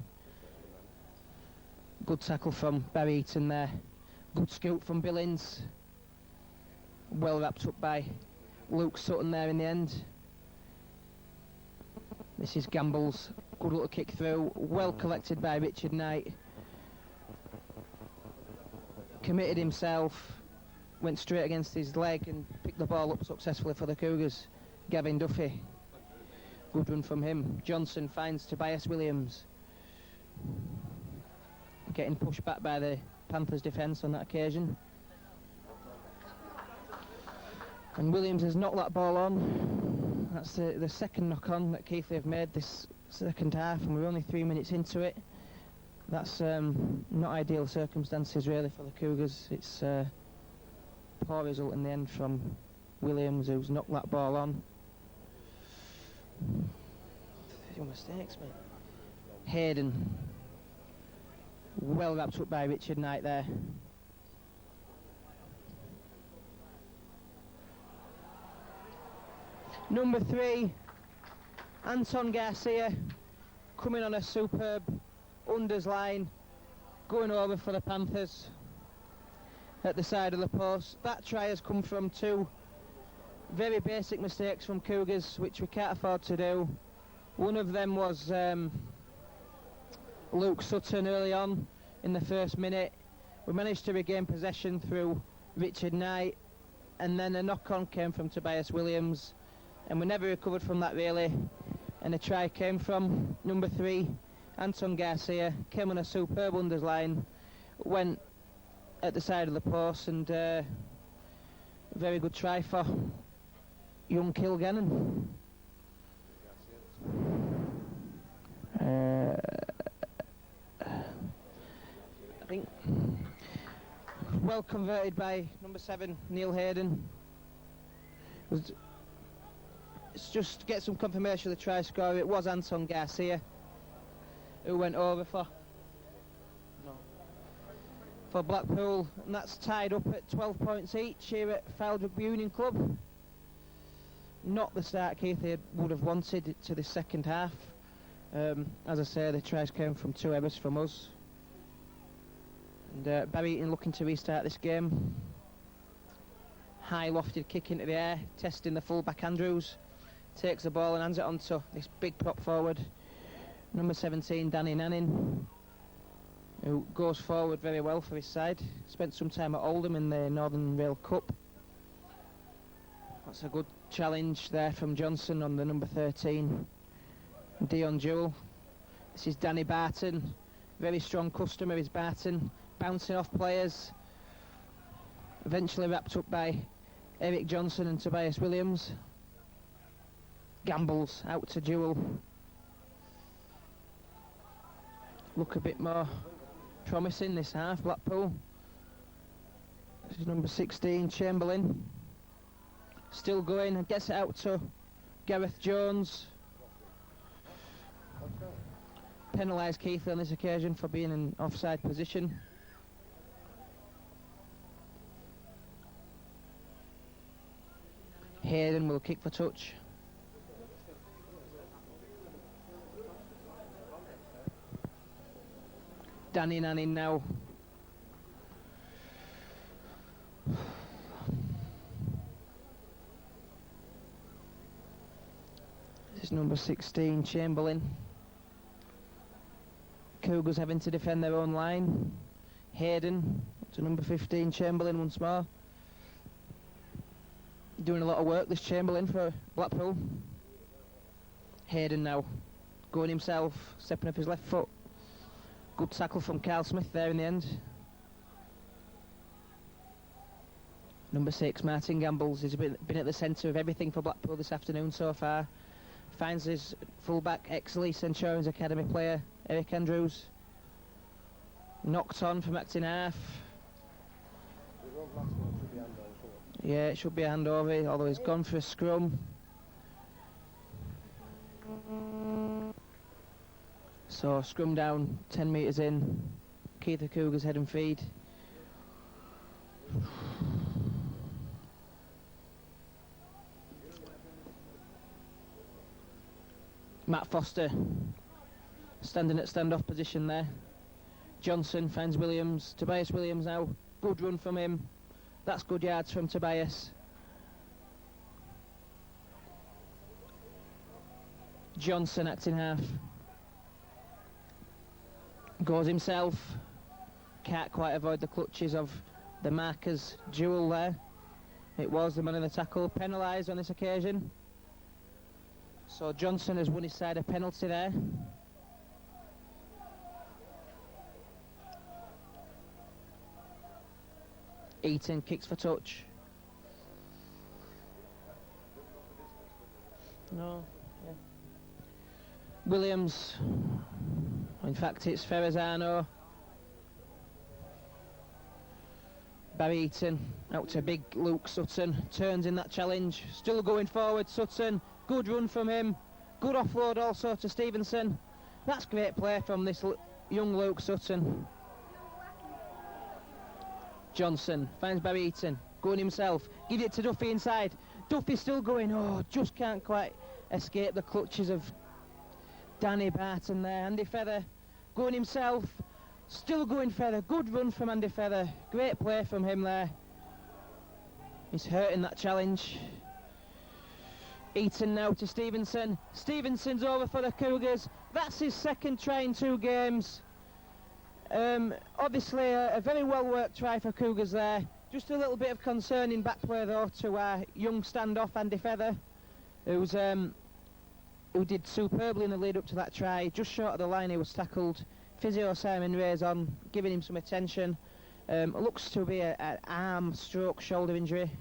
Good tackle from Barry Eaton there. Good scoop from Billings. Well wrapped up by Luke Sutton there in the end. This is Gambles. Good little kick through. Well collected by Richard Knight. Committed himself. Went straight against his leg and picked the ball up successfully for the Cougars. Gavin Duffy. Good run from him. Johnson finds Tobias Williams. Getting pushed back by the Panthers defence on that occasion. And Williams has knocked that ball on. That's the second knock on that Keighley have made this second half, and we're only 3 minutes into it. That's not ideal circumstances really for the Cougars. It's a poor result in the end from Williams, who's knocked that ball on. Few mistakes, mate. Hayden. Well wrapped up by Richard Knight there. Number 3, Anton Garcia, coming on a superb unders line, going over for the Panthers at the side of the post. That try has come from 2 very basic mistakes from Cougars, which we can't afford to do. One of them was Luke Sutton early on in the first minute. We managed to regain possession through Richard Knight, and then a knock-on came from Tobias Williams, and we never recovered from that really. And the try came from number 3, Anton Garcia, came on a superb unders line, went at the side of the post, and very good try for young Kilgannon. I think well converted by number 7 Neil Hayden. Let's just get some confirmation of the try score. It was Anton Garcia who went over for Blackpool, and that's tied up at 12 points each here at Feld Rugby Union Club. Not the start Keighley would have wanted to the second half. As I say, the tries came from 2 errors from us. And Barry Eaton looking to restart this game. High lofted kick into the air, testing the full-back Andrews. Takes the ball and hands it on to this big prop forward, number 17 Danny Nanning, who goes forward very well for his side. Spent some time at Oldham in the Northern Rail Cup. That's a good challenge there from Johnson on the number 13 Dion Jewell. This is Danny Barton, very strong customer is Barton, bouncing off players, eventually wrapped up by Eric Johnson and Tobias Williams. Gambles out to Jewell. Look a bit more promising this half, Blackpool. This is number 16 Chamberlain. Still going and gets it out to Gareth Jones. Penalised Keighley on this occasion for being in offside position. Hayden will kick for touch. Danny Nanning now. This is number 16 Chamberlain. Cougars having to defend their own line. Hayden to number 15, Chamberlain once more. Doing a lot of work, this Chamberlain, for Blackpool. Hayden now, going himself, stepping up his left foot. Good tackle from Carl Smith there in the end. Number 6, Martin Gambles, has been at the centre of everything for Blackpool this afternoon so far. Finds his full-back, ex-Lee Centurions Academy player, Eric Andrews. Knocked on from acting half. Yeah, it should be a handover, although he's gone for a scrum. So, scrum down, 10 metres in. Keith the Cougars head and feed. Matt Foster standing at standoff position there. Johnson finds Williams. Tobias Williams now. Good run from him. That's good yards from Tobias. Johnson acting half. Goes himself. Can't quite avoid the clutches of the markers duel there. It was the man in the tackle. Penalised on this occasion. So Johnson has won his side a penalty there. Eaton kicks for touch. No. Yeah. Williams. In fact, it's Ferrazano. Barry Eaton out to big Luke Sutton. Turns in that challenge. Still going forward, Sutton. Good run from him. Good offload also to Stevenson. That's great play from this young Luke Sutton. Johnson finds Barry Eaton. Going himself. Give it to Duffy inside. Duffy still going. Oh, just can't quite escape the clutches of Danny Barton there. Andy Feather going himself. Still going Feather. Good run from Andy Feather. Great play from him there. He's hurting that challenge. Eaton now to Stevenson. Stevenson's over for the Cougars. That's his second try in 2 games. Obviously a very well worked try for Cougars there. Just a little bit of concern in back play though to our young standoff Andy Feather, who did superbly in the lead up to that try. Just short of the line he was tackled. Physio Simon Ray's on, giving him some attention. Looks to be an arm stroke shoulder injury.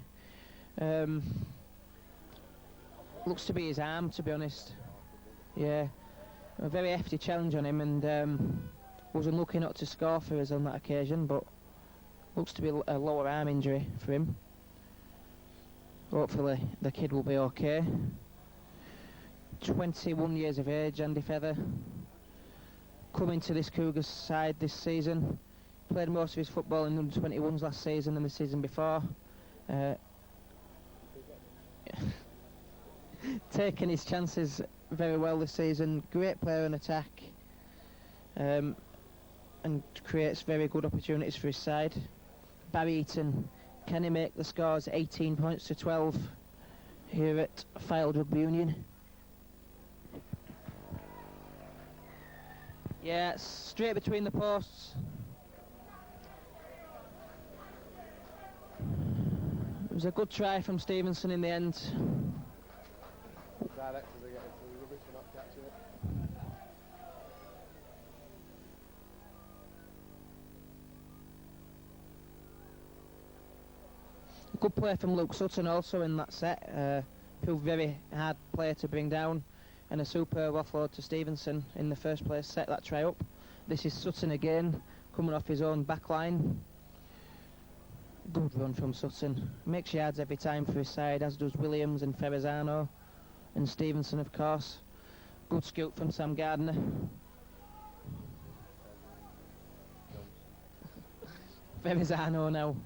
Looks to be his arm, to be honest. Yeah, a very hefty challenge on him, and was unlucky not to score for us on that occasion, but looks to be a lower arm injury for him. Hopefully the kid will be okay. 21 years of age, Andy Feather. Coming to this Cougars side this season. Played most of his football in under-21s last season and the season before. Taking his chances very well this season. Great player in attack. And creates very good opportunities for his side. Barry Eaton, can he make the scores? 18 points to 12 here at Fylde Rugby Union. Yeah, straight between the posts. It was a good try from Stevenson in the end. Directors are getting through rubbish for not catching it. Good play from Luke Sutton also in that set. Proved very hard player to bring down, and a superb offload to Stevenson in the first place, set that try up. This is Sutton again, coming off his own back line. Good run from Sutton. Makes yards every time for his side, as does Williams and Ferrazano, and Stevenson of course. Good scoop from Sam Gardner. Ferrazano now.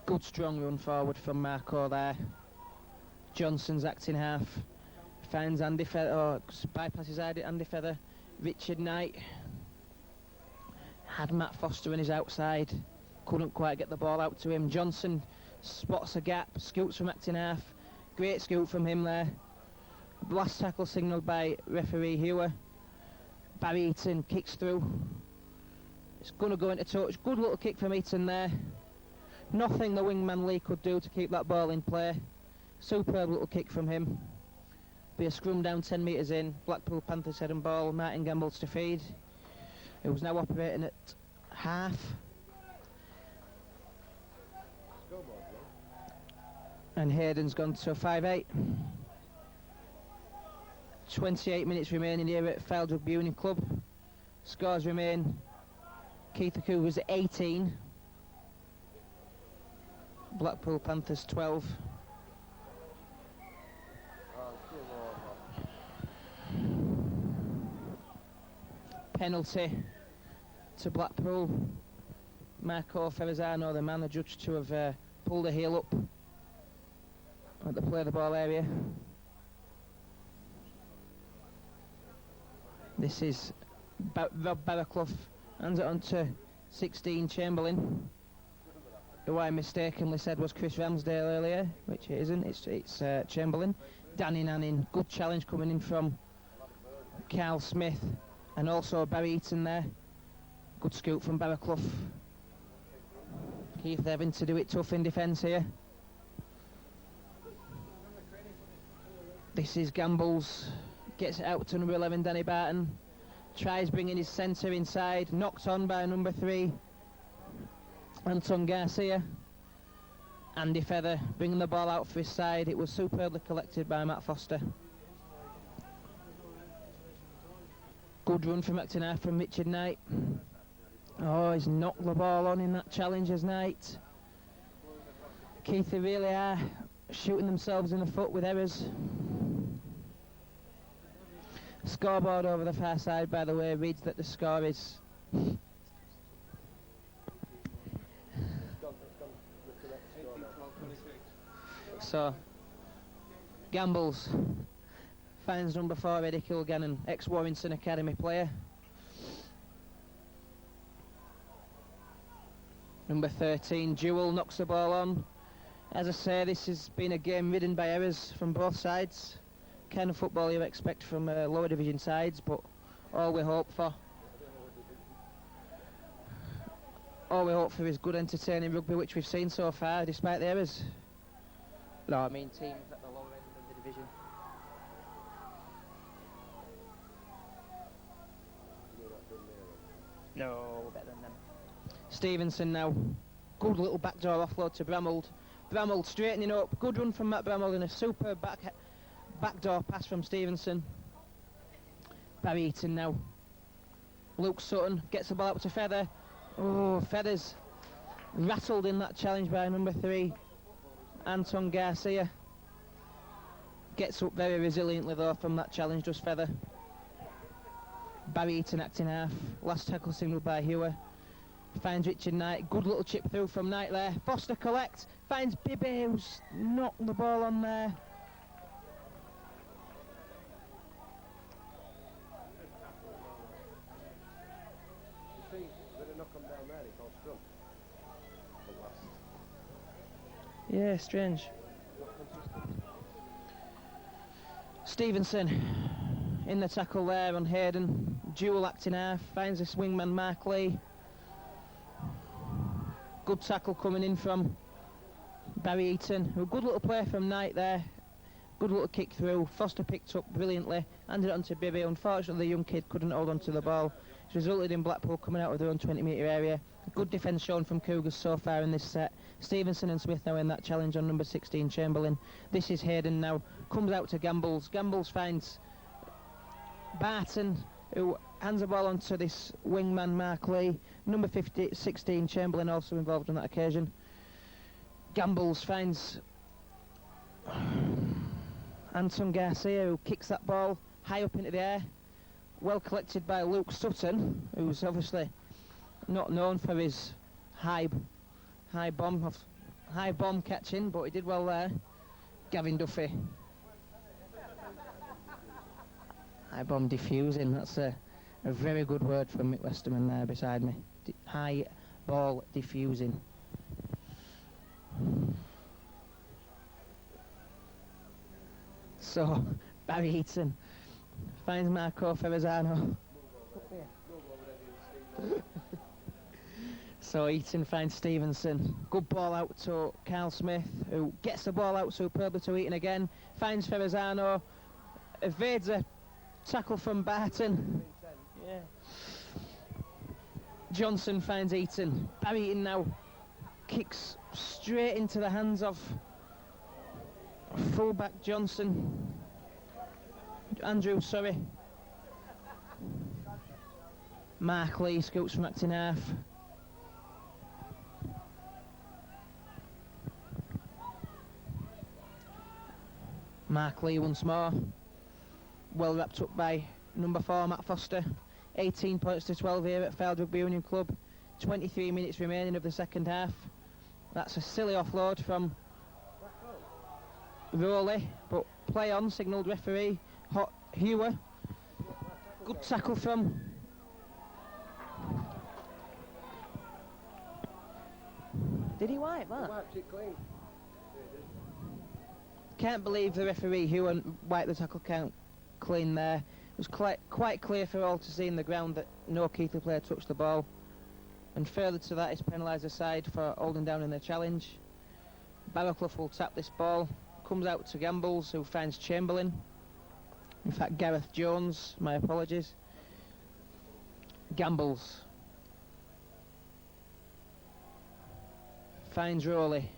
Good strong run forward from Marco there. Johnson's acting half. Finds Andy Feather, bypasses Andy Feather. Richard Knight had Matt Foster in his outside. Couldn't quite get the ball out to him. Johnson spots a gap, scoots from acting half. Great scoop from him there. Last tackle signalled by referee Hewer. Barry Eaton kicks through. It's going to go into touch. Good little kick from Eaton there. Nothing the wingman Lee could do to keep that ball in play. Superb little kick from him. Be a scrum down 10 metres in. Blackpool Panthers head and ball. Martin Gambles to feed. It was now operating at half. And Hayden's gone to 5-8. 28 minutes remaining here at Fylde Rugby Union Club. Scores remain Keighley Cougars 18. Blackpool Panthers 12. Penalty to Blackpool. Marco Ferrazzano, the man adjudged to have pulled a heel up at the play of the ball area. This is Rob Barraclough, hands it on to 16 Chamberlain, who I mistakenly said was Chris Ramsdale earlier, which it isn't, it's Chamberlain. Danny Nanning, good challenge coming in from Carl Smith, and also Barry Eaton there. Good scoop from Barraclough. Keith having to do it tough in defence here. This is Gambles, gets it out to number 11 Danny Barton, tries bringing his centre inside, knocked on by number 3 Anton Garcia. Andy Feather bringing the ball out for his side. It was superbly collected by Matt Foster. Good run from McTinnar from Richard Knight. Oh, he's knocked the ball on in that challenge as Knight. Keith, they really are shooting themselves in the foot with errors. Scoreboard over the far side, by the way, reads that the score is... So, Gambles finds number 4 Eddie Kilgannon, ex-Warrington Academy player. Number 13 Jewel knocks the ball on. As I say, this has been a game ridden by errors from both sides. Kind of football you expect from lower division sides, but all we hope for is good entertaining rugby, which we've seen so far, despite the errors. No, I mean teams at the lower end of the division. No, better than them. Stevenson now. Good little backdoor offload to Bramald. Bramald straightening up. Good run from Matt Bramald and a superb backdoor pass from Stevenson. Barry Eaton now. Luke Sutton gets the ball up to Feather. Oh, Feather's rattled in that challenge by number 3 Anton Garcia. Gets up very resiliently though from that challenge, does Feather. Barry Eaton acting half. Last tackle signalled by Hewer. Finds Richard Knight. Good little chip through from Knight there. Foster collects. Finds Bibby, who's knocked the ball on there. You see, when they knock them down there, it's all scrum. Yeah, strange. Stevenson in the tackle there on Hayden. Jewel acting half. Finds this wingman Mark Lee. Good tackle coming in from Barry Eaton. A good little play from Knight there. Good little kick through. Foster picked up brilliantly. Handed it on to Bibby. Unfortunately, the young kid couldn't hold on to the ball. It's resulted in Blackpool coming out of their own 20-metre area. Good defence shown from Cougars so far in this set. Stevenson and Smith now in that challenge on number 16 Chamberlain. This is Hayden now. Comes out to Gambles. Gambles finds Barton, who hands the ball onto this wingman Mark Lee. Number 16 Chamberlain also involved on that occasion. Gambles finds Anton Garcia, who kicks that ball high up into the air. Well collected by Luke Sutton, who's obviously not known for his high bomb catching, but he did well there. Gavin Duffy. High bomb diffusing, that's a very good word from Mick Westerman there beside me. High ball diffusing. So, Barry Eaton finds Marco Ferrazzano. So Eaton finds Stevenson. Good ball out to Carl Smith, who gets the ball out superbly to Eaton again. Finds Ferrazano. Evades a tackle from Barton. Yeah. Johnson finds Eaton. Barry Eaton now kicks straight into the hands of fullback Johnson. Andrews, sorry. Mark Lee scoots from acting half. Mark Lee once more. Well wrapped up by number 4, Matt Foster. 18 points to 12 here at Fylde Rugby Union Club. 23 minutes remaining of the second half. That's a silly offload from Rowley, but play on, signalled referee Hewer. Good tackle from Did he wipe that? He wiped it clean. Can't believe the referee Hewer wiped the tackle count clean there. It was quite clear for all to see in the ground that no Keighley player touched the ball. And further to that, it's penalised the side for holding down in the challenge. Barrowclough will tap this ball. Comes out to Gambles, who finds Chamberlain. In fact, Gareth Jones, my apologies. Gambles finds Rowley.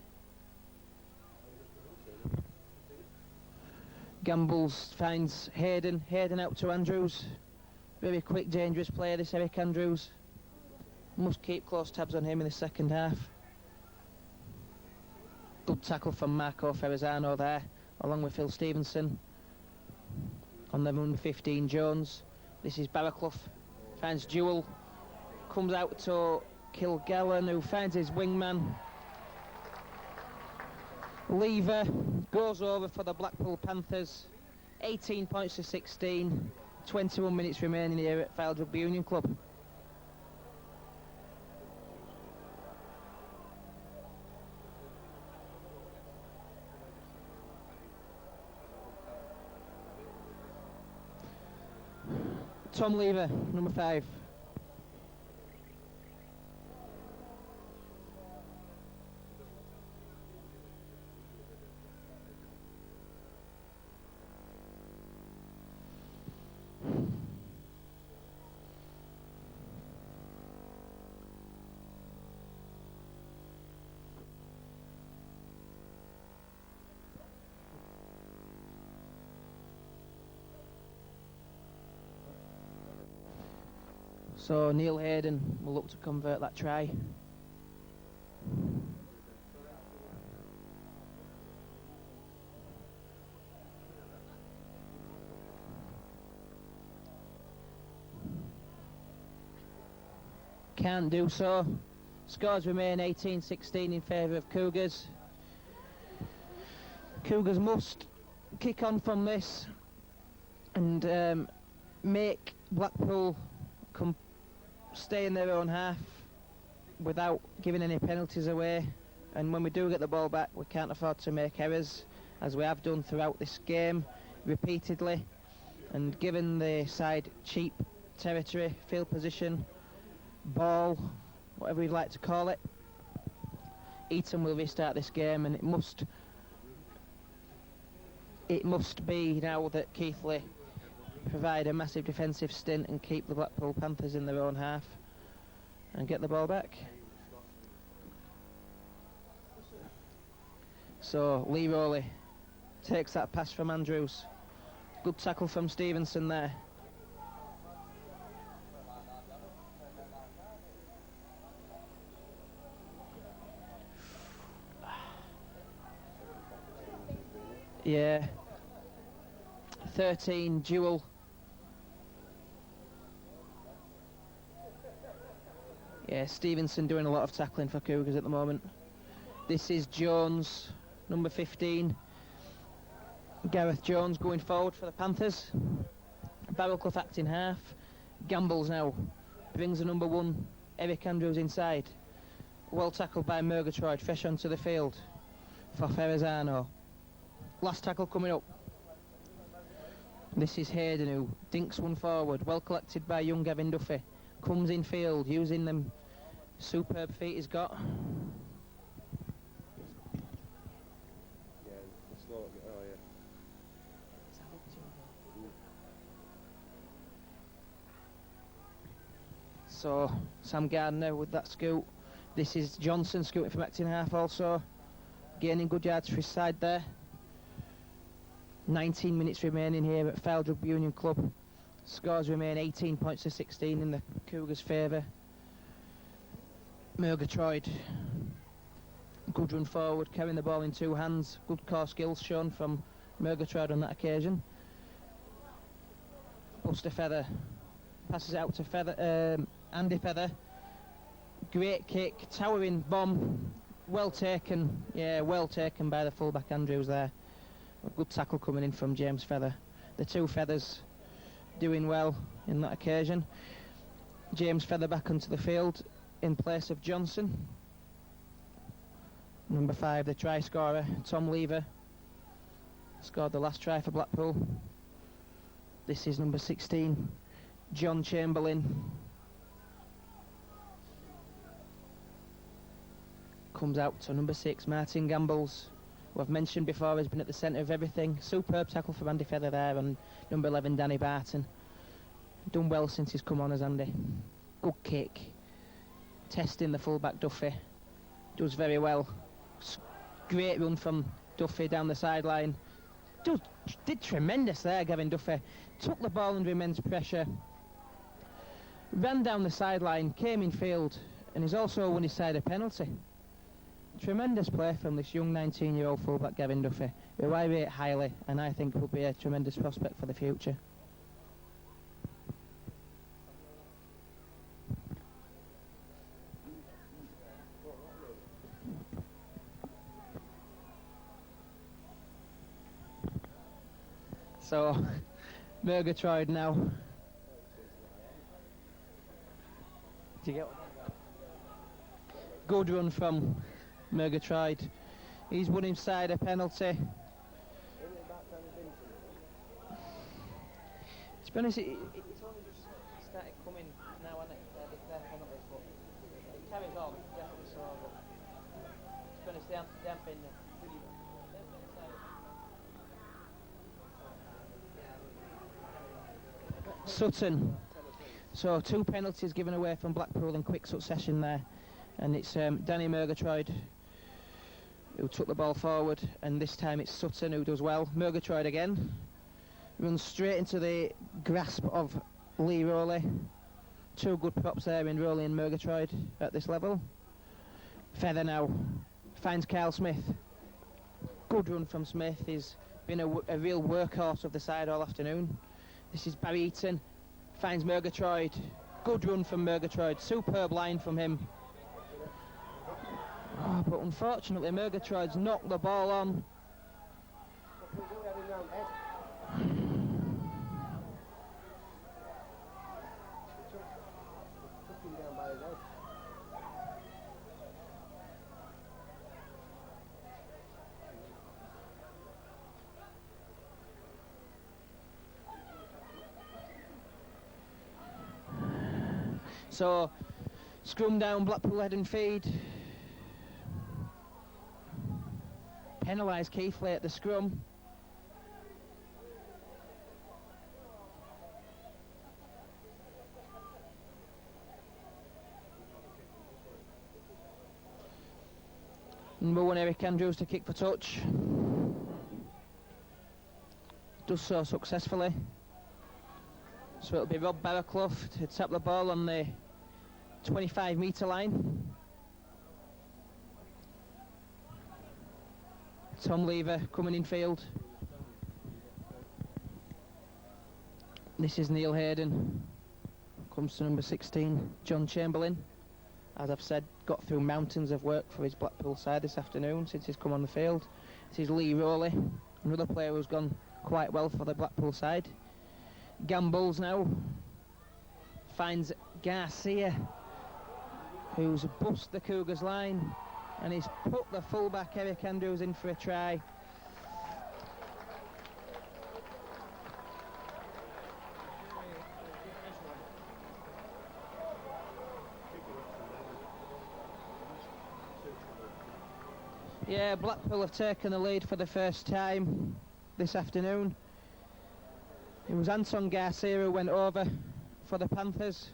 Gambles finds Hayden. Hayden out to Andrews. Very quick, dangerous player, this Eric Andrews. Must keep close tabs on him in the second half. Good tackle from Marco Ferrazano there, along with Phil Stevenson. On the number 15, Jones. This is Barrowclough. Finds Jewell. Comes out to Kilgallen, who finds his wingman. Lever goes over for the Blackpool Panthers. 18 points to 16. 21 minutes remaining here at Fylde Rugby Union Club. Tom Lever, number 5. So Neil Hayden will look to convert that try. Can't do so. Scores remain 18-16 in favour of Cougars. Cougars must kick on from this and make Blackpool stay in their own half without giving any penalties away. And when we do get the ball back, we can't afford to make errors, as we have done throughout this game repeatedly. And given the side cheap territory, field position, ball, whatever you'd like to call it, Eton will restart this game, and it must be now that Keighley provide a massive defensive stint and keep the Blackpool Panthers in their own half and get the ball back. So Lee Rowley takes that pass from Andrews. Good tackle from Stevenson there. Yeah. 13, Jewell. Yeah, Stevenson doing a lot of tackling for Cougars at the moment. This is Jones, number 15. Gareth Jones going forward for the Panthers. Barrowclough acting half. Gambles now brings the number 1, Eric Andrews, inside. Well tackled by Murgatroyd, fresh onto the field for Ferrazano. Last tackle coming up. This is Hayden, who dinks one forward. Well collected by young Gavin Duffy. Comes in field, using them Superb feet he's got. Yeah, the slow. Oh yeah. So Sam Gardner with that scoot. This is Johnson scooting from acting half also. Gaining good yards for his side there. 19 minutes remaining here at Fylde Rugby Union Club. Scores remain 18 points to 16 in the Cougars' favour. Murgatroyd. Good run forward, carrying the ball in two hands. Good core skills shown from Murgatroyd on that occasion. Buster Feather passes it out to Feather, Andy Feather. Great kick, towering bomb. Well taken, yeah, well taken by the fullback Andrews there. A good tackle coming in from James Feather. The two Feathers doing well in that occasion. James Feather back onto the field in place of Johnson. Number 5, the try scorer, Tom Lever, scored the last try for Blackpool. This is number 16, John Chamberlain. Comes out to number 6, Martin Gambles, who I've mentioned before has been at the centre of everything. Superb tackle from Andy Feather there, and number 11, Danny Barton. Done well since he's come on as Andy. Good kick. Testing the fullback Duffy. Does very well. Great run from Duffy down the sideline. Did tremendous there, Gavin Duffy. Took the ball under immense pressure. Ran down the sideline, came in field, and he's also won his side a penalty. Tremendous play from this young 19-year-old fullback Gavin Duffy, who I rate highly, and I think will be a tremendous prospect for the future. So, Murgatroyd now. Did you get one? Good run from Murgatroyd. He's won inside a penalty. To be honest, it's only just started coming now, hasn't it? Their penalties, but it carries on, definitely so. But to be honest, they haven't been Sutton. So 2 penalties given away from Blackpool in quick succession there, and it's Danny Murgatroyd who took the ball forward, and this time it's Sutton who does well. Murgatroyd again runs straight into the grasp of Lee Rowley. 2 good props there in Rowley and Murgatroyd at this level. Feather now finds Kyle Smith. Good run from Smith. He's been a real workhorse of the side all afternoon. This is Barry Eaton, finds Murgatroyd. Good run from Murgatroyd, superb line from him. Oh, but unfortunately Murgatroyd's knocked the ball on. So, scrum down, Blackpool head and feed. Penalise Keighley at the scrum. Number 1, Eric Andrews to kick for touch. Does so successfully. So it'll be Rob Barraclough to tap the ball on the 25-metre line. Tom Lever coming in field. This is Neil Hayden. Comes to number 16, John Chamberlain. As I've said, got through mountains of work for his Blackpool side this afternoon since he's come on the field. This is Lee Rowley, another player who's gone quite well for the Blackpool side. Gambles now finds Garcia, who's bust the Cougars line, and he's put the fullback Eric Andrews in for a try. Yeah, Blackpool have taken the lead for the first time this afternoon. It was Anton Garcia who went over for the Panthers.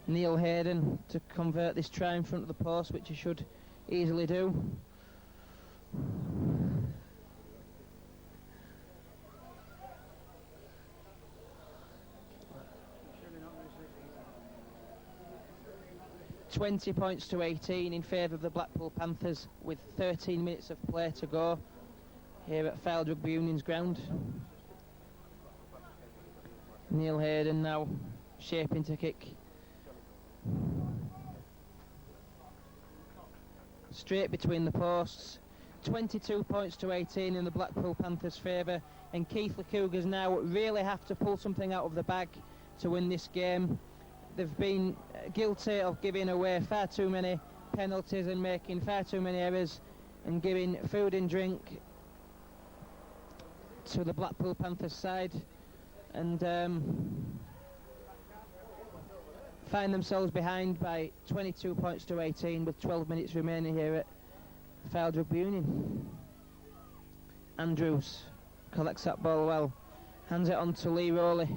Neil Hayden to convert this try in front of the post, which he should easily do. £20 points to 18 in favour of the Blackpool Panthers with 13 minutes of play to go here at Fylde Rugby Union's ground. Neil Hayden now shaping to kick. Straight between the posts. 22 points to 18 in the Blackpool Panthers' favour, and Keighley Cougars now really have to pull something out of the bag to win this game. They've been guilty of giving away far too many penalties and making far too many errors and giving food and drink to the Blackpool Panthers side, and find themselves behind by 22 points to 18 with 12 minutes remaining here at Fylde Rugby Union. Andrews collects that ball well, hands it on to Lee Rowley.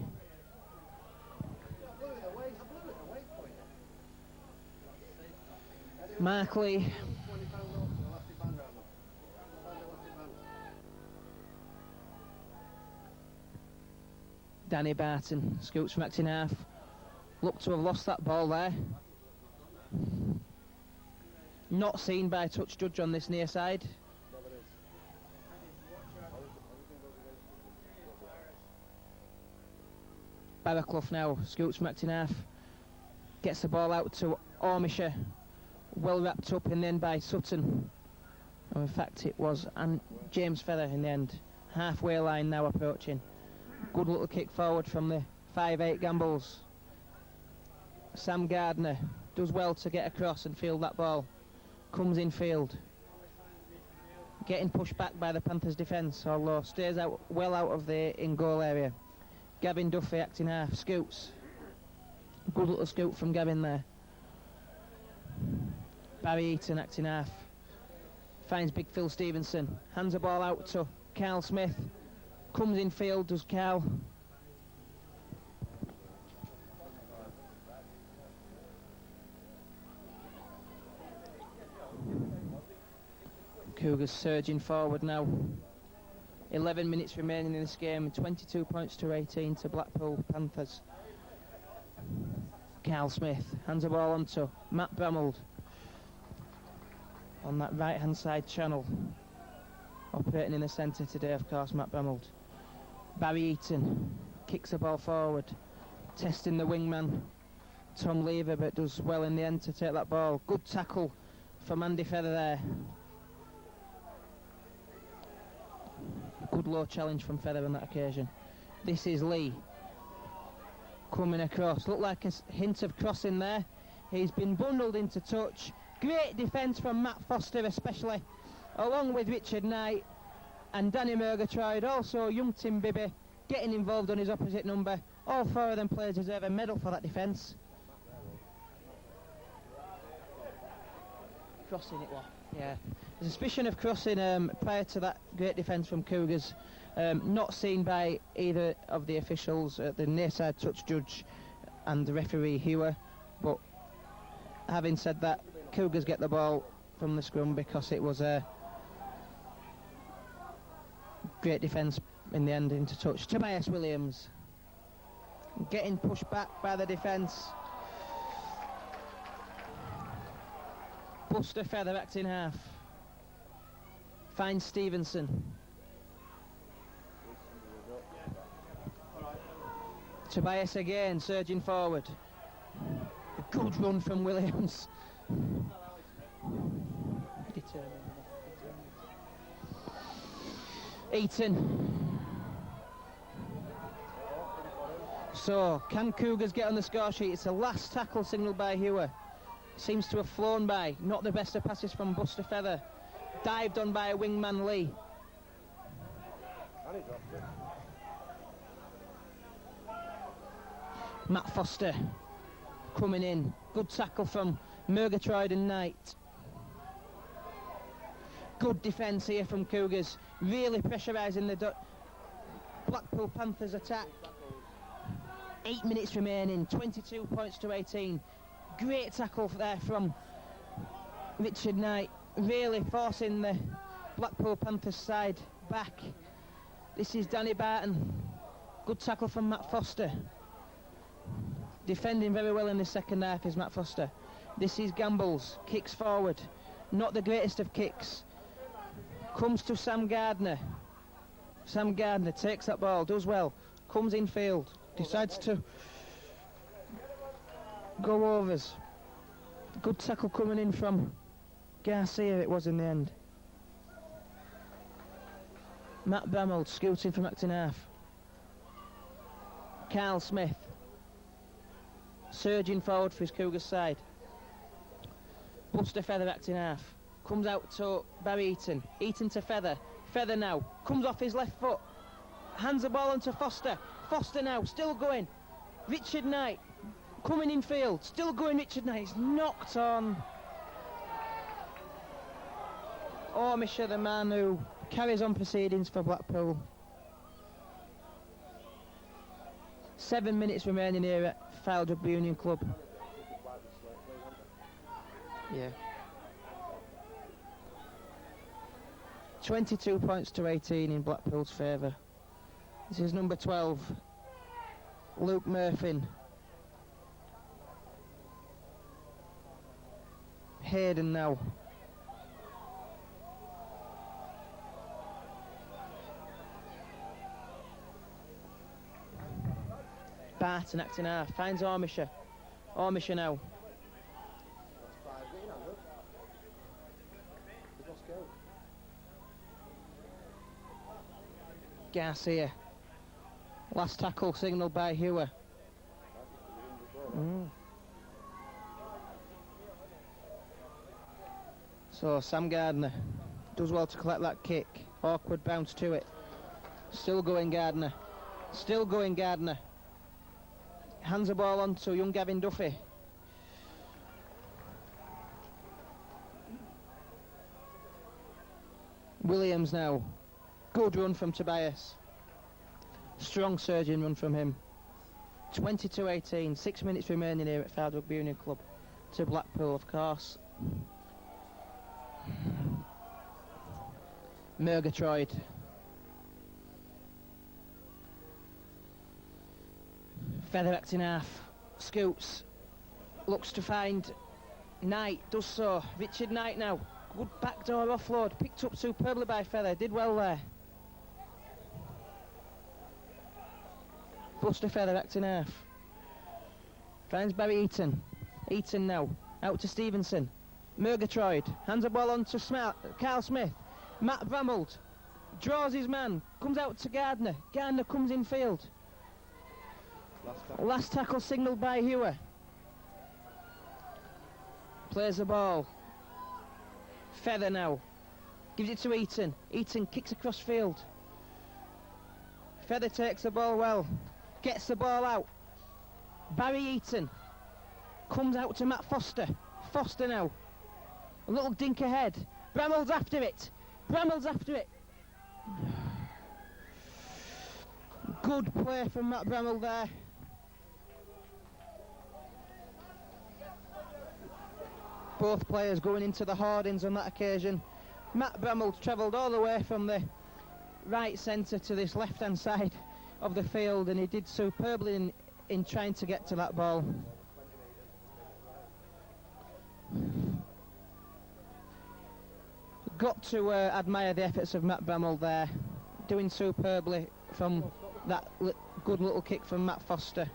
Mark Lee. Danny Barton scoots from acting half. Looked to have lost that ball there. Not seen by touch judge on this near side. Barraclough now scoots from acting half. Gets the ball out to Ormisher. Well wrapped up in the end by Sutton. Oh, in fact it was James Feather in the end. Halfway line now approaching. Good little kick forward from the 5'8" Gambles. Sam Gardner does well to get across and field that ball. Comes in field. Getting pushed back by the Panthers defence, although stays out well out of the in-goal area. Gavin Duffy acting half, scoots. Good little scoot from Gavin there. Barry Eaton acting half. Finds Big Phil Stevenson. Hands the ball out to Carl Smith. Comes in field, does Carl. Cougars surging forward now. 11 minutes remaining in this game. 22 points to 18 to Blackpool Panthers. Carl Smith hands the ball on to Matt Bramald. On that right hand side channel. Operating in the centre today, of course, Matt Bramald. Barry Eaton kicks the ball forward. Testing the wingman Tom Lever, but does well in the end to take that ball. Good tackle from Andy Feather there. Good low challenge from Feather on that occasion. This is Lee coming across. Looked like a hint of crossing there. He's been bundled into touch. Great defence from Matt Foster especially, along with Richard Knight and Danny Murgatroyd. Also young Tim Bibby getting involved on his opposite number. All four of them players deserve a medal for that defence. Crossing it was. Yeah. The suspicion of crossing prior to that great defence from Cougars. Not seen by either of the officials, the near side touch judge and the referee Hewer. But having said that, Cougars get the ball from the scrum because it was a great defence in the end into touch. Tobias Williams getting pushed back by the defence. Buster Feather acting half. Finds Stevenson. Tobias again surging forward. A good run from Williams. Eaton. So, can Cougars get on the score sheet? It's the last tackle signalled by Hewer. Seems to have flown by. Not the best of passes from Buster Feather. Dived on by a wingman Lee. And he dropped it. Matt Foster coming in. Good tackle from Murgatroyd and Knight. Good defence here from Cougars, really pressurising the Blackpool Panthers attack. 8 minutes remaining, 22 points to 18. Great tackle there from Richard Knight, really forcing the Blackpool Panthers side back. This is Danny Barton. Good tackle from Matt Foster. Defending very well in the second half is Matt Foster. This is Gambles, kicks forward. Not the greatest of kicks. Comes to Sam Gardner. Sam Gardner takes that ball, does well. Comes in field, decides to go overs. Good tackle coming in from Garcia, it was in the end. Matt Bramall scooting from acting half. Carl Smith surging forward for his Cougars side. Buster Feather acting half. Comes out to Barry Eaton. Eaton to Feather. Feather now. Comes off his left foot. Hands the ball onto Foster. Foster now. Still going. Richard Knight. Coming in field. Still going Richard Knight. He's knocked on Ormisha, the man who carries on proceedings for Blackpool. 7 minutes remaining here at Fylde Rugby Union Club. Yeah. 22 points to 18 in Blackpool's favour. This is number 12, Luke Murphy. Hayden now. Barton acting half, finds Ormisha. Ormisha now. Garcia. Last tackle signalled by Hewer. So Sam Gardner does well to collect that kick. Awkward bounce to it. Still going Gardner. Still going Gardner. Hands the ball on to young Gavin Duffy. Williams now. Good run from Tobias. Strong surging run from him. 22-18, 6 minutes remaining here at Fylde Rugby Union Club to Blackpool, of course. Murgatroyd. Feather acting half. Scoots. Looks to find Knight. Does so. Richard Knight now. Good backdoor offload. Picked up superbly by Feather. Did well there. Buster Feather acting half. Finds Barry Eaton. Eaton now. Out to Stevenson. Murgatroyd. Hands the ball on to Carl Smith. Matt Bramall. Draws his man. Comes out to Gardner. Gardner comes in field. Last tackle signalled by Hewer. Plays the ball. Feather now. Gives it to Eaton. Eaton kicks across field. Feather takes the ball well. Gets the ball out. Barry Eaton. Comes out to Matt Foster. Foster now. A little dink ahead. Bramall's after it. Bramall's after it. Good play from Matt Bramall there. Both players going into the hoardings on that occasion. Matt Bramall travelled all the way from the right centre to this left-hand side of the field, and he did superbly in trying to get to that ball. Got to admire the efforts of Matt Bramall there, doing superbly from that good little kick from Matt Foster.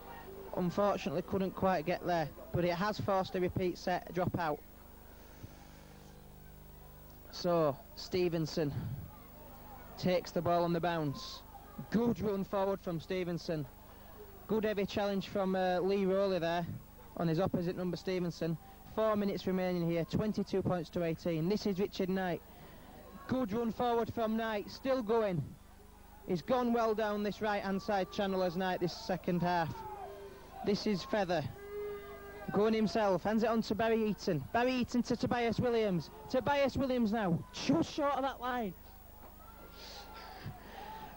Unfortunately couldn't quite get there, but it has forced a repeat set drop out. So Stevenson takes the ball on the bounce. Good run forward from Stevenson. Good heavy challenge from Lee Rowley there on his opposite number Stevenson. 4 minutes remaining here, 22 points to 18. This is Richard Knight. Good run forward from Knight, still going. He's gone well down this right hand side channel as Knight this second half. This is Feather. Going himself, hands it on to Barry Eaton. Barry Eaton to Tobias Williams. Tobias Williams now, just short of that line.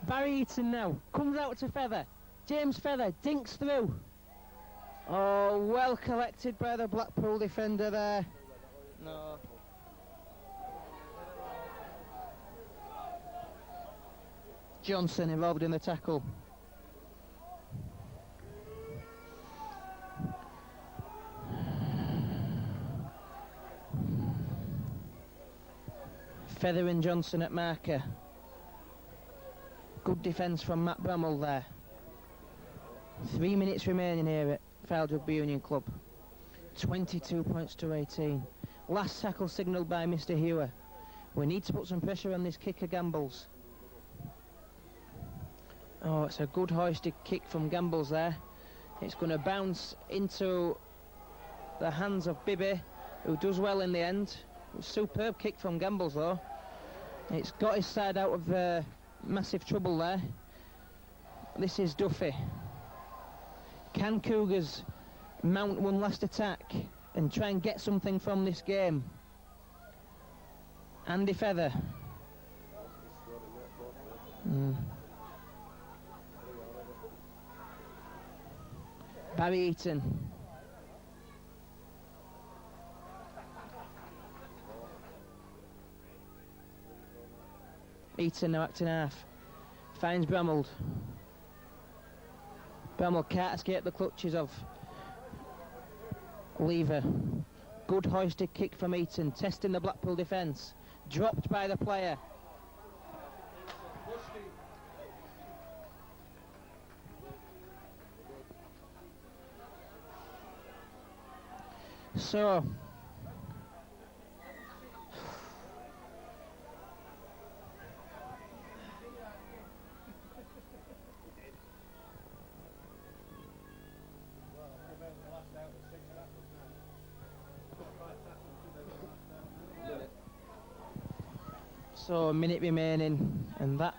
Barry Eaton now, comes out to Feather. James Feather dinks through. Oh, well collected by the Blackpool defender there. No. Johnson involved in the tackle. Feather and Johnson at marker. Good defence from Matt Bramall there. 3 minutes remaining here at Fylde Rugby Union Club. 22 points to 18. Last tackle signalled by Mr. Hewer. We need to put some pressure on this kicker Gambles. Oh, it's a good hoisted kick from Gambles there. It's going to bounce into the hands of Bibby, who does well in the end. Superb kick from Gambles though. It's got his side out of massive trouble there. This is Duffy. Can Cougars mount one last attack and try and get something from this game? Andy Feather. Barry Eaton. Eaton now acting half. Finds Bramall. Bramall can't escape the clutches of Lever. Good hoisted kick from Eaton, testing the Blackpool defence. Dropped by the player. So a minute remaining, and that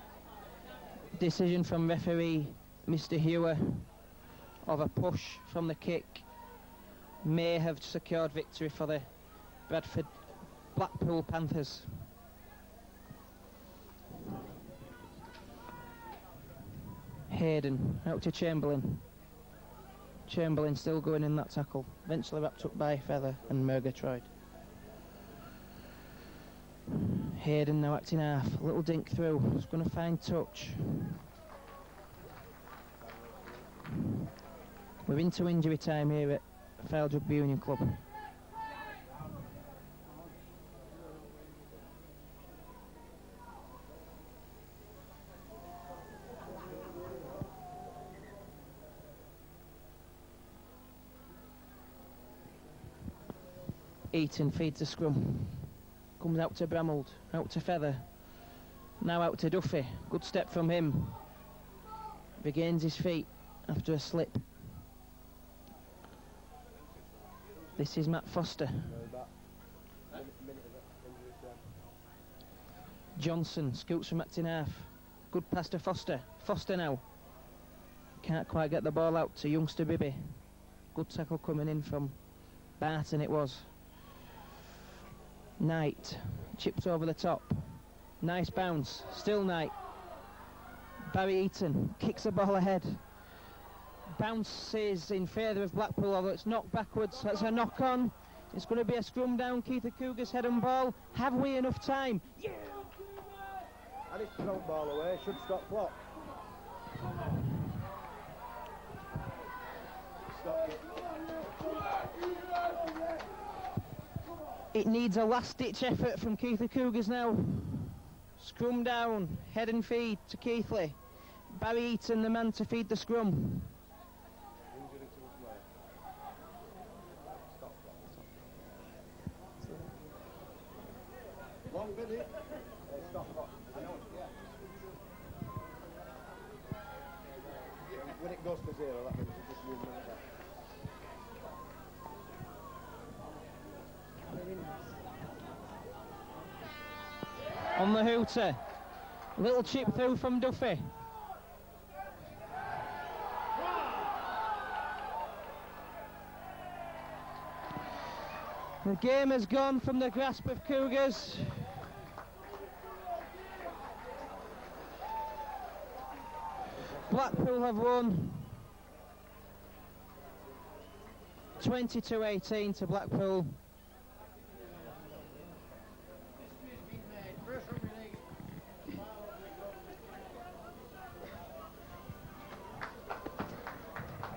decision from referee Mr. Hewer of a push from the kick may have secured victory for the Bradford Blackpool Panthers. Hayden out to Chamberlain. Chamberlain still going in that tackle, eventually wrapped up by Feather and Murgatroyd. Hayden now acting half, a little dink through, he's going to find touch. We're into injury time here at Fylde Rugby Union Club. Eaton feeds the scrum. Comes out to Bramall, out to Feather. Now out to Duffy. Good step from him. Regains his feet after a slip. This is Matt Foster. Johnson scoots from acting half. Good pass to Foster. Foster now. Can't quite get the ball out to youngster Bibby. Good tackle coming in from Barton it was. Knight chips over the top. Nice bounce. Still Knight. Barry Eaton kicks the ball ahead. Bounces in favour of Blackpool, although it's knocked backwards. That's a knock on. It's going to be a scrum down. Keith Cougars head and ball. Have we enough time? Yeah! And it's thrown ball away. Should stop clock. Stop it. It needs a last-ditch effort from Keith Cougars now. Scrum down, head and feed to Keighley. Barry Eaton, the man to feed the scrum. Long minute. Stop clock. I know. Yeah. When it goes to zero, that means it's just moving like that. On the hooter. Little chip through from Duffy. The game has gone from the grasp of Cougars. Blackpool have won 22-18 to Blackpool.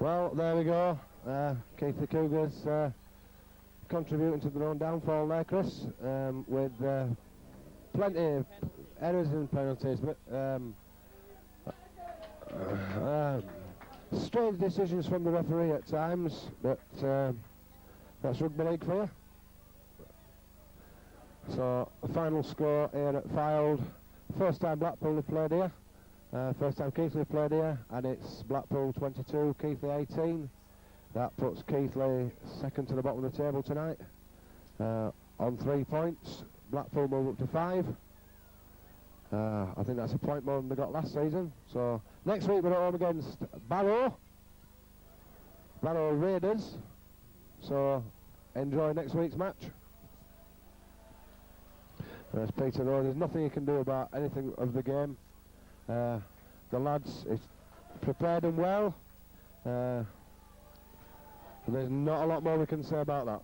Well, there we go. Keighley Cougars contributing to their own downfall there, Chris, with plenty of errors and penalties, but strange decisions from the referee at times, but that's rugby league for you. So, the final score here at Fylde. First time Blackpool have played here. First time Keighley have played here, and it's Blackpool 22, Keighley 18. That puts Keighley second to the bottom of the table tonight on 3 points. Blackpool move up to 5. I think that's a point more than they got last season. So next week we're at home against Barrow Raiders. So enjoy next week's match. There's Peter Rowe. There's nothing you can do about anything of the game. The lads prepared them well. There's not a lot more we can say about that.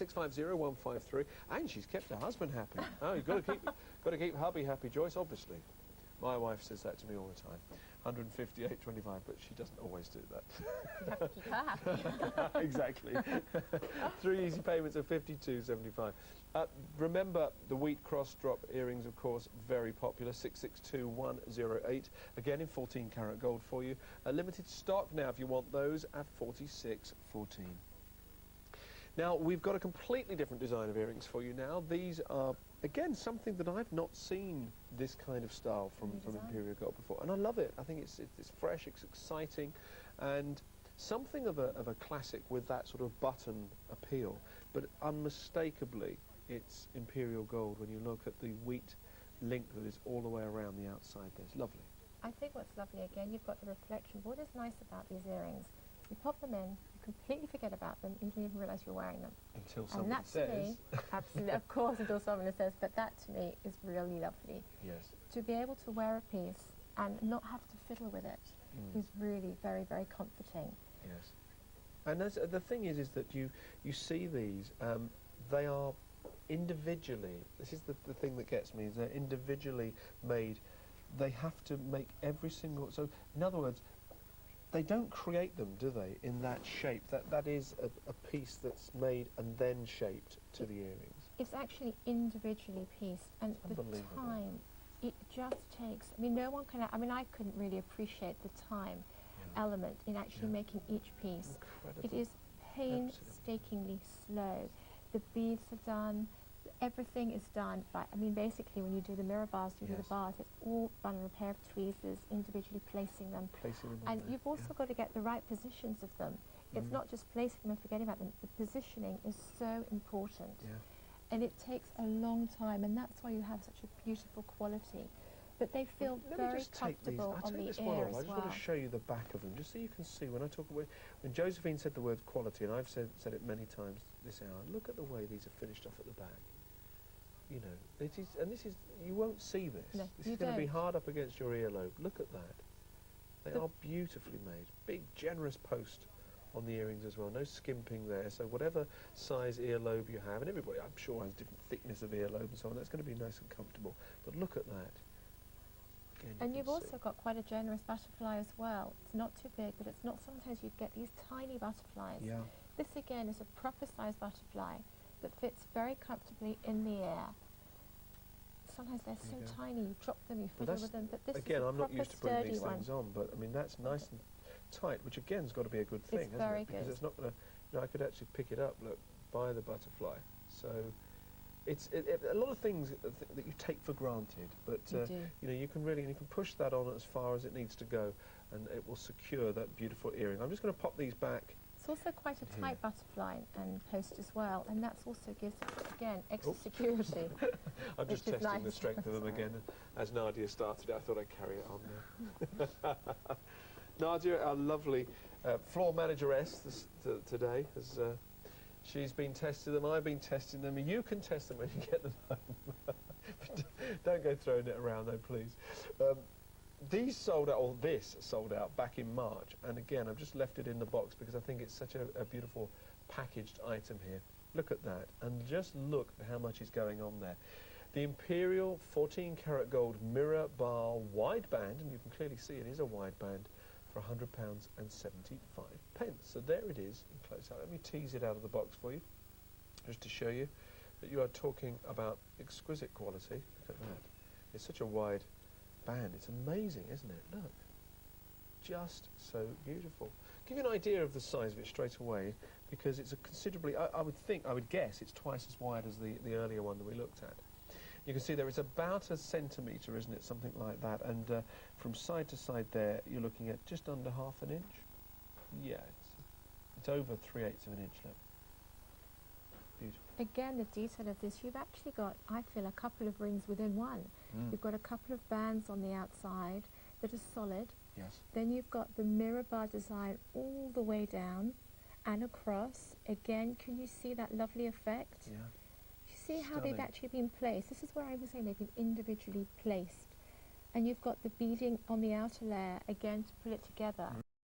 650-153. And she's kept her husband happy. Oh, you've got to keep hubby happy, Joyce, obviously. My wife says that to me all the time. 158.25, but she doesn't always do that. You have to keep her happy. Exactly. 3 easy payments of 52.75. Remember the wheat cross drop earrings, of course, very popular. 662-108. Again in 14 karat gold for you. A limited stock now if you want those at 46.14. Now we've got a completely different design of earrings for you now. These are again something that I've not seen this kind of style from Imperial Gold before, and I love it. I think it's fresh, it's exciting, and something of a classic with that sort of button appeal, but unmistakably it's Imperial Gold when you look at the wheat link that is all the way around the outside there. It's lovely. I think what's lovely, again, you've got the reflection. What is nice about these earrings, you pop them in, you completely forget about them, you don't even realise you're wearing them. Until And someone that says. to me, absolutely, of course, until someone says, but that to me is really lovely. Yes. To be able to wear a piece and not have to fiddle with it is really very, very comforting. Yes. And the thing is that you see these, they are individually, this is the thing that gets me, is they're individually made. They have to make every single, so in other words, they don't create them, do they, in that shape? That is a piece that's made and then shaped to the earrings. It's actually individually pieced, and the time, it just takes, I mean, no one can, I mean, I couldn't really appreciate the time element in actually making each piece. Incredible. It is painstakingly slow. The beads are done, everything is done by, I mean, basically when you do the mirror bars, you do the bars, it's all done on a pair of tweezers, individually placing them. And you've also got to get the right positions of them. It's not just placing them and forgetting about them. The positioning is so important. And it takes a long time, and that's why you have such a beautiful quality. But they feel very comfortable on the ear as well. I just want to show you the back of them, just so you can see when I talk about, when Josephine said the word quality, and I've said it many times this hour, look at the way these are finished off at the back. You know, it is, and this is, you won't see this. No, this is going to be hard up against your earlobe. Look at that. They are beautifully made. Big, generous post on the earrings as well. No skimping there. So whatever size earlobe you have, and everybody, I'm sure, has different thickness of earlobe and so on, that's going to be nice and comfortable. But look at that. Again, and you've also got quite a generous butterfly as well. It's not too big, but it's not, sometimes you get these tiny butterflies. Yeah. This again is a proper size butterfly that fits very comfortably in the air. Sometimes they're so tiny, you drop them, you fiddle with them, but this again, is a I'm not proper used to putting sturdy these one. things on, but I mean that's nice and tight, which again has got to be a good thing, It's hasn't very it? Because good. it's not going to, you know, I could actually pick it up, look, by the butterfly. So it's a lot of things that you take for granted, but you know, you can push that on as far as it needs to go, and it will secure that beautiful earring. I'm just going to pop these back. It's also quite a tight butterfly and post as well, and that also gives, again, extra security. I'm just which is testing the nice. strength of them again. As Nadia started, I thought I'd carry it on there. Nadia, our lovely floor manageress today, has she's been testing them, I've been testing them, and you can test them when you get them home. Don't go throwing it around though, please. These sold out, or this sold out back in March, and again I've just left it in the box because I think it's such a beautiful packaged item here. Look at that, and just look at how much is going on there. The Imperial 14 karat gold mirror bar wide band, and you can clearly see it is a wide band, for £100.75. So there it is in close up. Let me tease it out of the box for you, just to show you that you are talking about exquisite quality. Look at that. It's such a wide band. It's amazing, isn't it? Look. Just so beautiful. Give you an idea of the size of it straight away, because it's a considerably, I would guess it's twice as wide as the earlier one that we looked at. You can see there it's about a centimetre, isn't it? Something like that. And from side to side there, you're looking at just under half an inch. Yeah, it's over 3/8 of an inch, look. Beautiful. Again, the detail of this, you've actually got, I feel, a couple of rings within one. You've got a couple of bands on the outside that are solid. Yes. Then you've got the mirror bar design all the way down and across. Again, can you see that lovely effect? Yeah. You see how they've actually been placed? This is where I was saying they've been individually placed. And you've got the beading on the outer layer, again, to pull it together.